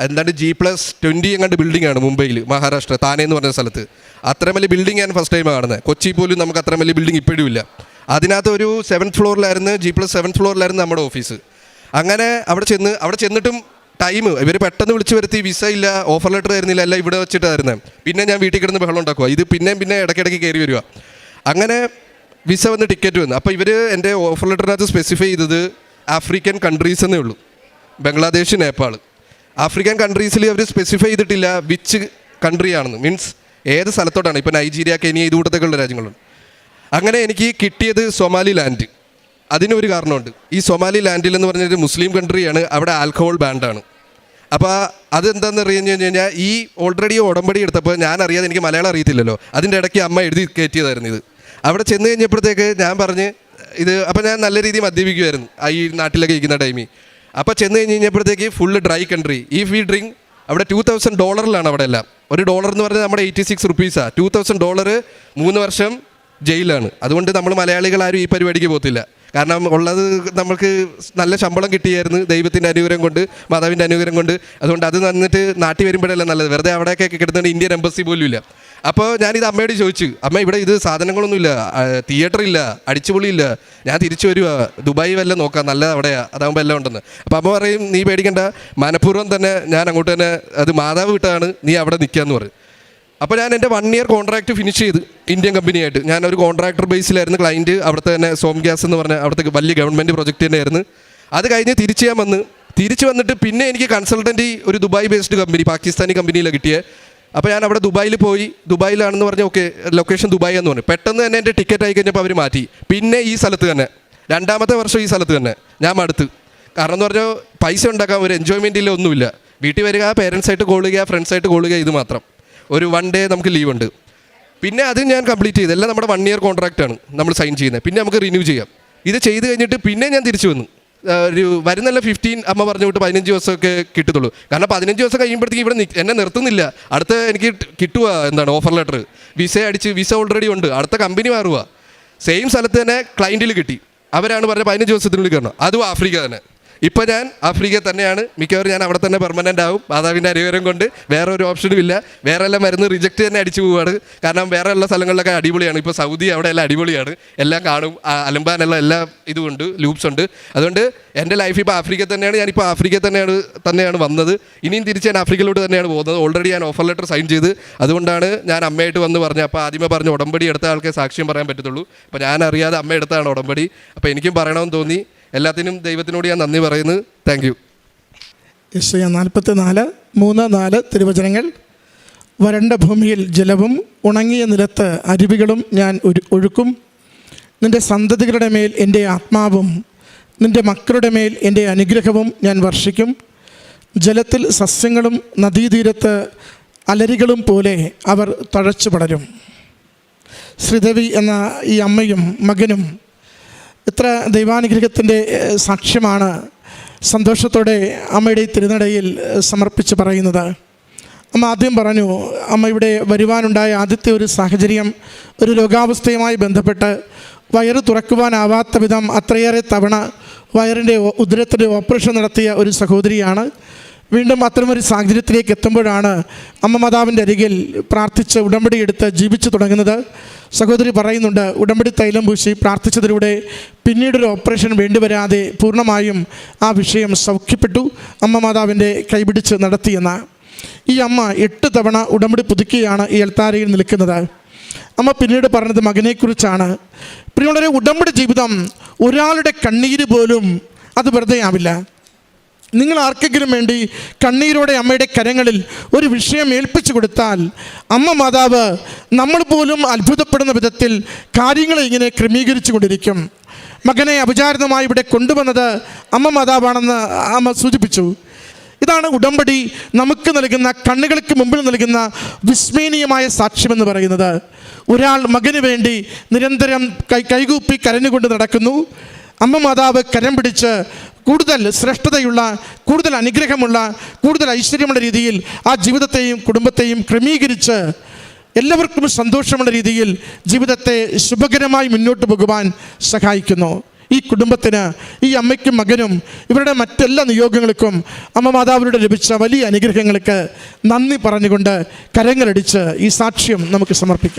എന്താണ്ട് G+20 എങ്ങാണ്ട് ബിൽഡിംഗ് ആണ് മുംബൈയിൽ, മഹാരാഷ്ട്ര താനെ എന്ന് പറഞ്ഞ സ്ഥലത്ത്. അത്രയും വലിയ ബിൽഡിംഗ് ഞാൻ ഫസ്റ്റ് ടൈമാണ് കാണുന്നത്. കൊച്ചി പോലും നമുക്ക് അത്രയും വലിയ ബിൽഡിംഗ് ഇപ്പോഴും ഇല്ല. അതിനകത്ത് ഒരു 7th ഫ്ലോറിലായിരുന്നു, G+7th ഫ്ലോറിലായിരുന്നു നമ്മുടെ ഓഫീസ്. അങ്ങനെ അവിടെ ചെന്നിട്ടും ടൈം ഇവർ പെട്ടെന്ന് വിളിച്ച് വരുത്തി, വിസ ഇല്ല, ഓഫർ ലെറ്റർ തരുന്നില്ല, എല്ലാം ഇവിടെ വെച്ചിട്ടായിരുന്നു. പിന്നെ ഞാൻ വീട്ടിൽ കിടന്ന് ബഹളം ഉണ്ടാക്കുക, ഇത് പിന്നെ ഇടയ്ക്കിടയ്ക്ക് കയറി വരിക. അങ്ങനെ വിസ വന്ന് ടിക്കറ്റ് വന്നു. അപ്പോൾ ഇവർ എൻ്റെ ഓഫർ ലെറ്ററിനകത്ത് സ്പെസിഫൈ ചെയ്തത് ആഫ്രിക്കൻ കൺട്രീസ് എന്നേ ഉള്ളൂ, ബംഗ്ലാദേശ്, നേപ്പാൾ. ആഫ്രിക്കൻ കൺട്രീസിൽ അവർ സ്പെസിഫൈ ചെയ്തിട്ടില്ല വിച്ച് കൺട്രി ആണെന്ന്, മീൻസ് ഏത് സ്ഥലത്തോട്ടാണ്. ഇപ്പോൾ നൈജീരിയ, കെനിയ, ഇതുകൂട്ടത്തൊക്കെയുള്ള രാജ്യങ്ങളുണ്ട്. അങ്ങനെ എനിക്ക് കിട്ടിയത് സൊമാലി ലാൻഡ്. അതിനൊരു കാരണമുണ്ട്. ഈ സൊമാലി ലാൻഡിൽ എന്ന് പറഞ്ഞൊരു മുസ്ലിം കൺട്രിയാണ്, അവിടെ ആൽക്കഹോൾ ബാൻഡാണ്. അപ്പോൾ അതെന്താണെന്ന് അറിഞ്ഞു കഴിഞ്ഞാൽ ഈ ഓൾറെഡി ഉടമ്പടി എടുത്തപ്പോൾ ഞാൻ അറിയാതെ, എനിക്ക് മലയാളം അറിയത്തില്ലല്ലോ, അതിൻ്റെ ഇടയ്ക്ക് അമ്മ എഴുതി കയറ്റിയതായിരുന്നു ഇത്. അവിടെ ചെന്ന് കഴിഞ്ഞപ്പോഴത്തേക്ക് ഞാൻ പറഞ്ഞ് ഇത്, അപ്പോൾ ഞാൻ നല്ല രീതിയിൽ മദ്യപിക്കുമായിരുന്നു ഈ നാട്ടിലൊക്കെ ഇരിക്കുന്ന ടൈമിൽ. അപ്പോൾ ചെന്ന് കഴിഞ്ഞപ്പോഴത്തേക്ക് ഫുള്ള് ഡ്രൈ കൺട്രി. ഈ ഫീ ഡ്രിങ്ക് അവിടെ $2,000 അവിടെ എല്ലാം. ഒരു ഡോളർ എന്ന് പറഞ്ഞാൽ നമ്മുടെ 86 റുപ്പീസാണ്. $2,000 3 വർഷം ജയിലാണ്. അതുകൊണ്ട് നമ്മൾ മലയാളികൾ ആരും ഈ പരിപാടിക്ക് പോകത്തില്ല. കാരണം ഉള്ളത് നമുക്ക് നല്ല ശമ്പളം കിട്ടിയായിരുന്നു, ദൈവത്തിൻ്റെ അനുഗ്രഹം കൊണ്ട്, മാതാവിൻ്റെ അനുഗ്രഹം കൊണ്ട്. അതുകൊണ്ട് അത് നന്നിട്ട് നാട്ടിൽ വരുമ്പോഴല്ല നല്ലത്. വെറുതെ അവിടെയൊക്കെ കിടന്നിട്ട് ഇന്ത്യൻ എംബസി പോലും ഇല്ല. അപ്പോൾ ഞാനിത് അമ്മയോട് ചോദിച്ചു, അമ്മ ഇവിടെ ഇത് സാധനങ്ങളൊന്നുമില്ല, തിയേറ്റർ ഇല്ല, അടിച്ചുപൊളിയില്ല, ഞാൻ തിരിച്ചു വരുവാ, ദുബായ് വല്ല നോക്കാം, നല്ല അവിടെയാ, അതാകുമ്പോൾ എല്ലാം ഉണ്ടെന്ന്. അപ്പോൾ അമ്മ പറയും നീ പേടിക്കണ്ട, മനഃപൂർവ്വം തന്നെ ഞാൻ അങ്ങോട്ട് തന്നെ, അത് മാതാവ് വിട്ടാണ്, നീ അവിടെ നിൽക്കാമെന്ന് പറയും. അപ്പോൾ ഞാൻ എൻ്റെ 1 year കോൺട്രാക്റ്റ് ഫിനിഷ് ചെയ്ത് ഇന്ത്യൻ കമ്പനിയായിട്ട്. ഞാനൊരു കോൺട്രാക്ടർ ബേസിലായിരുന്നു ക്ലയൻറ്റ്. അവിടുത്തെ തന്നെ സോം ഗ്യാസ് എന്ന് പറഞ്ഞ അവിടുത്തെ വലിയ ഗവൺമെൻറ് പ്രൊജക്റ്റ് തന്നെയായിരുന്നു. അത് കഴിഞ്ഞ് തിരിച്ച് വന്നിട്ട് പിന്നെ എനിക്ക് കൺസൾട്ടൻറ്റ് ഒരു ദുബായ് ബേസ്ഡ് കമ്പനി, പാകിസ്ഥാനി കമ്പനിയിലാണ് കിട്ടിയത്. അപ്പോൾ ഞാൻ അവിടെ ദുബായിൽ പോയി. ദുബായിലാണെന്ന് പറഞ്ഞ് ഓക്കെ ലൊക്കേഷൻ ദുബായ് എന്ന് പറഞ്ഞു. പെട്ടെന്ന് തന്നെ എൻ്റെ ടിക്കറ്റ് ആയി കഴിഞ്ഞപ്പോൾ അവർ മാറ്റി. പിന്നെ ഈ സ്ഥലത്ത് തന്നെ 2ാമത്തെ വർഷം ഈ സ്ഥലത്ത് തന്നെ ഞാൻ മടുത്ത്. കാരണം എന്ന് പറഞ്ഞാൽ പൈസ ഉണ്ടാക്കാൻ ഒരു എൻജോയ്മെൻറ്റില്ല, ഒന്നുമില്ല. വീട്ടിൽ വരിക, പേരൻസായിട്ട് കോൾ ചെയ്യുക, ഫ്രണ്ട്സായിട്ട് കോൾ ചെയ്യുക, ഇത് മാത്രം. ഒരു 1 ഡേ നമുക്ക് ലീവ് ഉണ്ട്. പിന്നെ അത് ഞാൻ കംപ്ലീറ്റ് ചെയ്ത്, എല്ലാം നമ്മുടെ 1 ഇയർ കോൺട്രാക്റ്റാണ് നമ്മൾ സൈൻ ചെയ്യുന്നത്. പിന്നെ നമുക്ക് റിന്യൂ ചെയ്യാം. ഇത് ചെയ്ത് കഴിഞ്ഞിട്ട് പിന്നെ ഞാൻ തിരിച്ചു വന്നു. ഒരു വരുന്നല്ല 15 അമ്മ പറഞ്ഞു വിട്ട് 15 ദിവസമൊക്കെ കിട്ടത്തുള്ളൂ. കാരണം 15 ദിവസം കഴിയുമ്പോഴത്തേക്ക് ഇവിടെ എന്നെ നിർത്തുന്നില്ല. അടുത്ത എനിക്ക് കിട്ടുക ഓഫർ ലെറ്റർ, വിസ ഓൾറെഡി ഉണ്ട്, അടുത്ത കമ്പനി മാറുക. സെയിം സ്ഥലത്ത് തന്നെ ക്ലയൻറ്റിൽ കിട്ടി. അവരാണ് പറഞ്ഞത് 15 ദിവസത്തിനുള്ളിൽ കയറണം. അതും ആഫ്രിക്ക തന്നെ. ഇപ്പോൾ ഞാൻ ആഫ്രിക്ക തന്നെയാണ്. മിക്കവാറും ഞാൻ അവിടെ തന്നെ പെർമനൻ്റ് ആവും. മാതാവിൻ്റെ അനുഗ്രഹം കൊണ്ട് വേറെ ഒരു ഓപ്ഷനും ഇല്ല. വേറെ എല്ലാം മരുന്ന് റിജക്റ്റ് തന്നെ അടിച്ചു പോവുകയാണ്. കാരണം വേറെ ഉള്ള സ്ഥലങ്ങളിലൊക്കെ അടിപൊളിയാണ്. ഇപ്പോൾ സൗദി അവിടെ എല്ലാം അടിപൊളിയാണ്. എല്ലാം കാണും, അലമ്പാനുള്ള എല്ലാ ഇതുമുണ്ട്, ലൂപ്സ് ഉണ്ട്. അതുകൊണ്ട് എൻ്റെ ലൈഫ് ഇപ്പോൾ ആഫ്രിക്ക തന്നെയാണ്. ഞാനിപ്പോൾ ആഫ്രിക്ക തന്നെയാണ് വന്നത്. ഇനിയും തിരിച്ച് ഞാൻ ആഫ്രിക്കയിലോട്ട് തന്നെയാണ് പോകുന്നത്. ഓൾറെഡി ഞാൻ ഓഫർ ലെറ്റർ സൈൻ ചെയ്ത്. അതുകൊണ്ടാണ് ഞാൻ അമ്മയായിട്ട് വന്ന് പറഞ്ഞത്. അപ്പോൾ ആദ്യമേ പറഞ്ഞ ഉടമ്പടി എടുത്ത ആൾക്കേ സാക്ഷ്യം പറയാൻ പറ്റത്തുള്ളൂ. അപ്പോൾ ഞാൻ അറിയാതെ അമ്മ എടുത്താണ് ഉടമ്പടി. അപ്പോൾ എനിക്കും പറയണമെന്ന് തോന്നി. എല്ലാത്തിനും ദൈവത്തിനോട് ഞാൻ നന്ദി പറയുന്നു. Thank you. യെശയ്യാ 44:3-4 തിരുവചനങ്ങൾ. വരണ്ട ഭൂമിയിൽ ജലവും ഉണങ്ങിയ നിലത്ത് അരുവികളും ഞാൻ ഒഴുക്കും. നിൻ്റെ സന്തതികളുടെ മേൽ എൻ്റെ ആത്മാവും നിൻ്റെ മക്കളുടെ മേൽ എൻ്റെ അനുഗ്രഹവും ഞാൻ വർഷിക്കും. ജലത്തിൽ സസ്യങ്ങളും നദീതീരത്ത് അലരികളും പോലെ അവർ തഴച്ചു പടരും. ശ്രീദേവി എന്ന ഈ അമ്മയും മകനും ഇത്ര ദൈവാനുഗ്രഹത്തിൻ്റെ സാക്ഷ്യമാണ് സന്തോഷത്തോടെ അമ്മയുടെ തിരുനടയിൽ സമർപ്പിച്ച് പറയുന്നത്. അമ്മ ആദ്യം പറഞ്ഞു, അമ്മ ഇവിടെ വരുവാനുണ്ടായ ആദ്യത്തെ ഒരു സാഹചര്യം ഒരു രോഗാവസ്ഥയുമായി ബന്ധപ്പെട്ട് വയറ് തുറക്കുവാനാവാത്ത വിധം അത്രയേറെ തവണ വയറിൻ്റെ ഉദരത്തിൻ്റെ ഓപ്പറേഷൻ നടത്തിയ ഒരു സഹോദരിയാണ്. വീണ്ടും അത്തരമൊരു സാഹചര്യത്തിലേക്ക് എത്തുമ്പോഴാണ് അമ്മ മാതാവിൻ്റെ അരികിൽ പ്രാർത്ഥിച്ച് ഉടമ്പടി എടുത്ത് ജീവിച്ചു തുടങ്ങുന്നത്. സഹോദരി പറയുന്നുണ്ട്, ഉടമ്പടി തൈലം പൂശി പ്രാർത്ഥിച്ചതിലൂടെ പിന്നീടൊരു ഓപ്പറേഷൻ വേണ്ടിവരാതെ പൂർണ്ണമായും ആ വിഷയം സൗഖ്യപ്പെട്ടു. അമ്മ മാതാവിൻ്റെ കൈപിടിച്ച് നടത്തിയെന്ന്. ഈ അമ്മ 8 തവണ ഉടമ്പടി പുതുക്കിയാണ് ഈ എൽത്താരയിൽ നിൽക്കുന്നത്. അമ്മ പിന്നീട് പറഞ്ഞത് മകനെക്കുറിച്ചാണ്. പ്രിയമുള്ളവരെ, ഉടമ്പടി ജീവിതം ഒരാളുടെ കണ്ണീര് പോലും അത് വെറുതെ ആവില്ല. നിങ്ങൾ ആർക്കെങ്കിലും വേണ്ടി കണ്ണീരോടെ അമ്മയുടെ കരങ്ങളിൽ ഒരു വിഷയം ഏൽപ്പിച്ചു കൊടുത്താൽ അമ്മ മാതാവ് നമ്മൾ പോലും അത്ഭുതപ്പെടുന്ന വിധത്തിൽ കാര്യങ്ങളെ ഇങ്ങനെ ക്രമീകരിച്ചു കൊണ്ടിരിക്കും. മകനെ അപചാരിതമായി ഇവിടെ കൊണ്ടുവന്നത് അമ്മ മാതാവാണെന്ന് അമ്മ സൂചിപ്പിച്ചു. ഇതാണ് ഉടമ്പടി നമുക്ക് നൽകുന്ന, കണ്ണുകൾക്ക് മുമ്പിൽ നൽകുന്ന വിസ്മരണീയമായ സാക്ഷ്യമെന്ന് പറയുന്നത്. ഒരാൾ മകന് വേണ്ടി നിരന്തരം കൈകൂപ്പി കരഞ്ഞുകൊണ്ട് നടക്കുന്നു. അമ്മ മാതാവ് കരം പിടിച്ച് കൂടുതൽ ശ്രേഷ്ഠതയുള്ള, കൂടുതൽ അനുഗ്രഹമുള്ള, കൂടുതൽ ഐശ്വര്യമുള്ള രീതിയിൽ ആ ജീവിതത്തെയും കുടുംബത്തെയും ക്രമീകരിച്ച് എല്ലാവർക്കും സന്തോഷമുള്ള രീതിയിൽ ജീവിതത്തെ ശുഭകരമായി മുന്നോട്ട് പോകുവാൻ സഹായിക്കുന്നു. ഈ കുടുംബത്തിന്, ഈ അമ്മയ്ക്കും മകനും ഇവരുടെ മറ്റെല്ലാ നിയോഗങ്ങൾക്കും അമ്മ മാതാവിലൂടെ ലഭിച്ച വലിയ അനുഗ്രഹങ്ങൾക്ക് നന്ദി പറഞ്ഞുകൊണ്ട് കരങ്ങളടിച്ച് ഈ സാക്ഷ്യം നമുക്ക് സമർപ്പിക്കാം.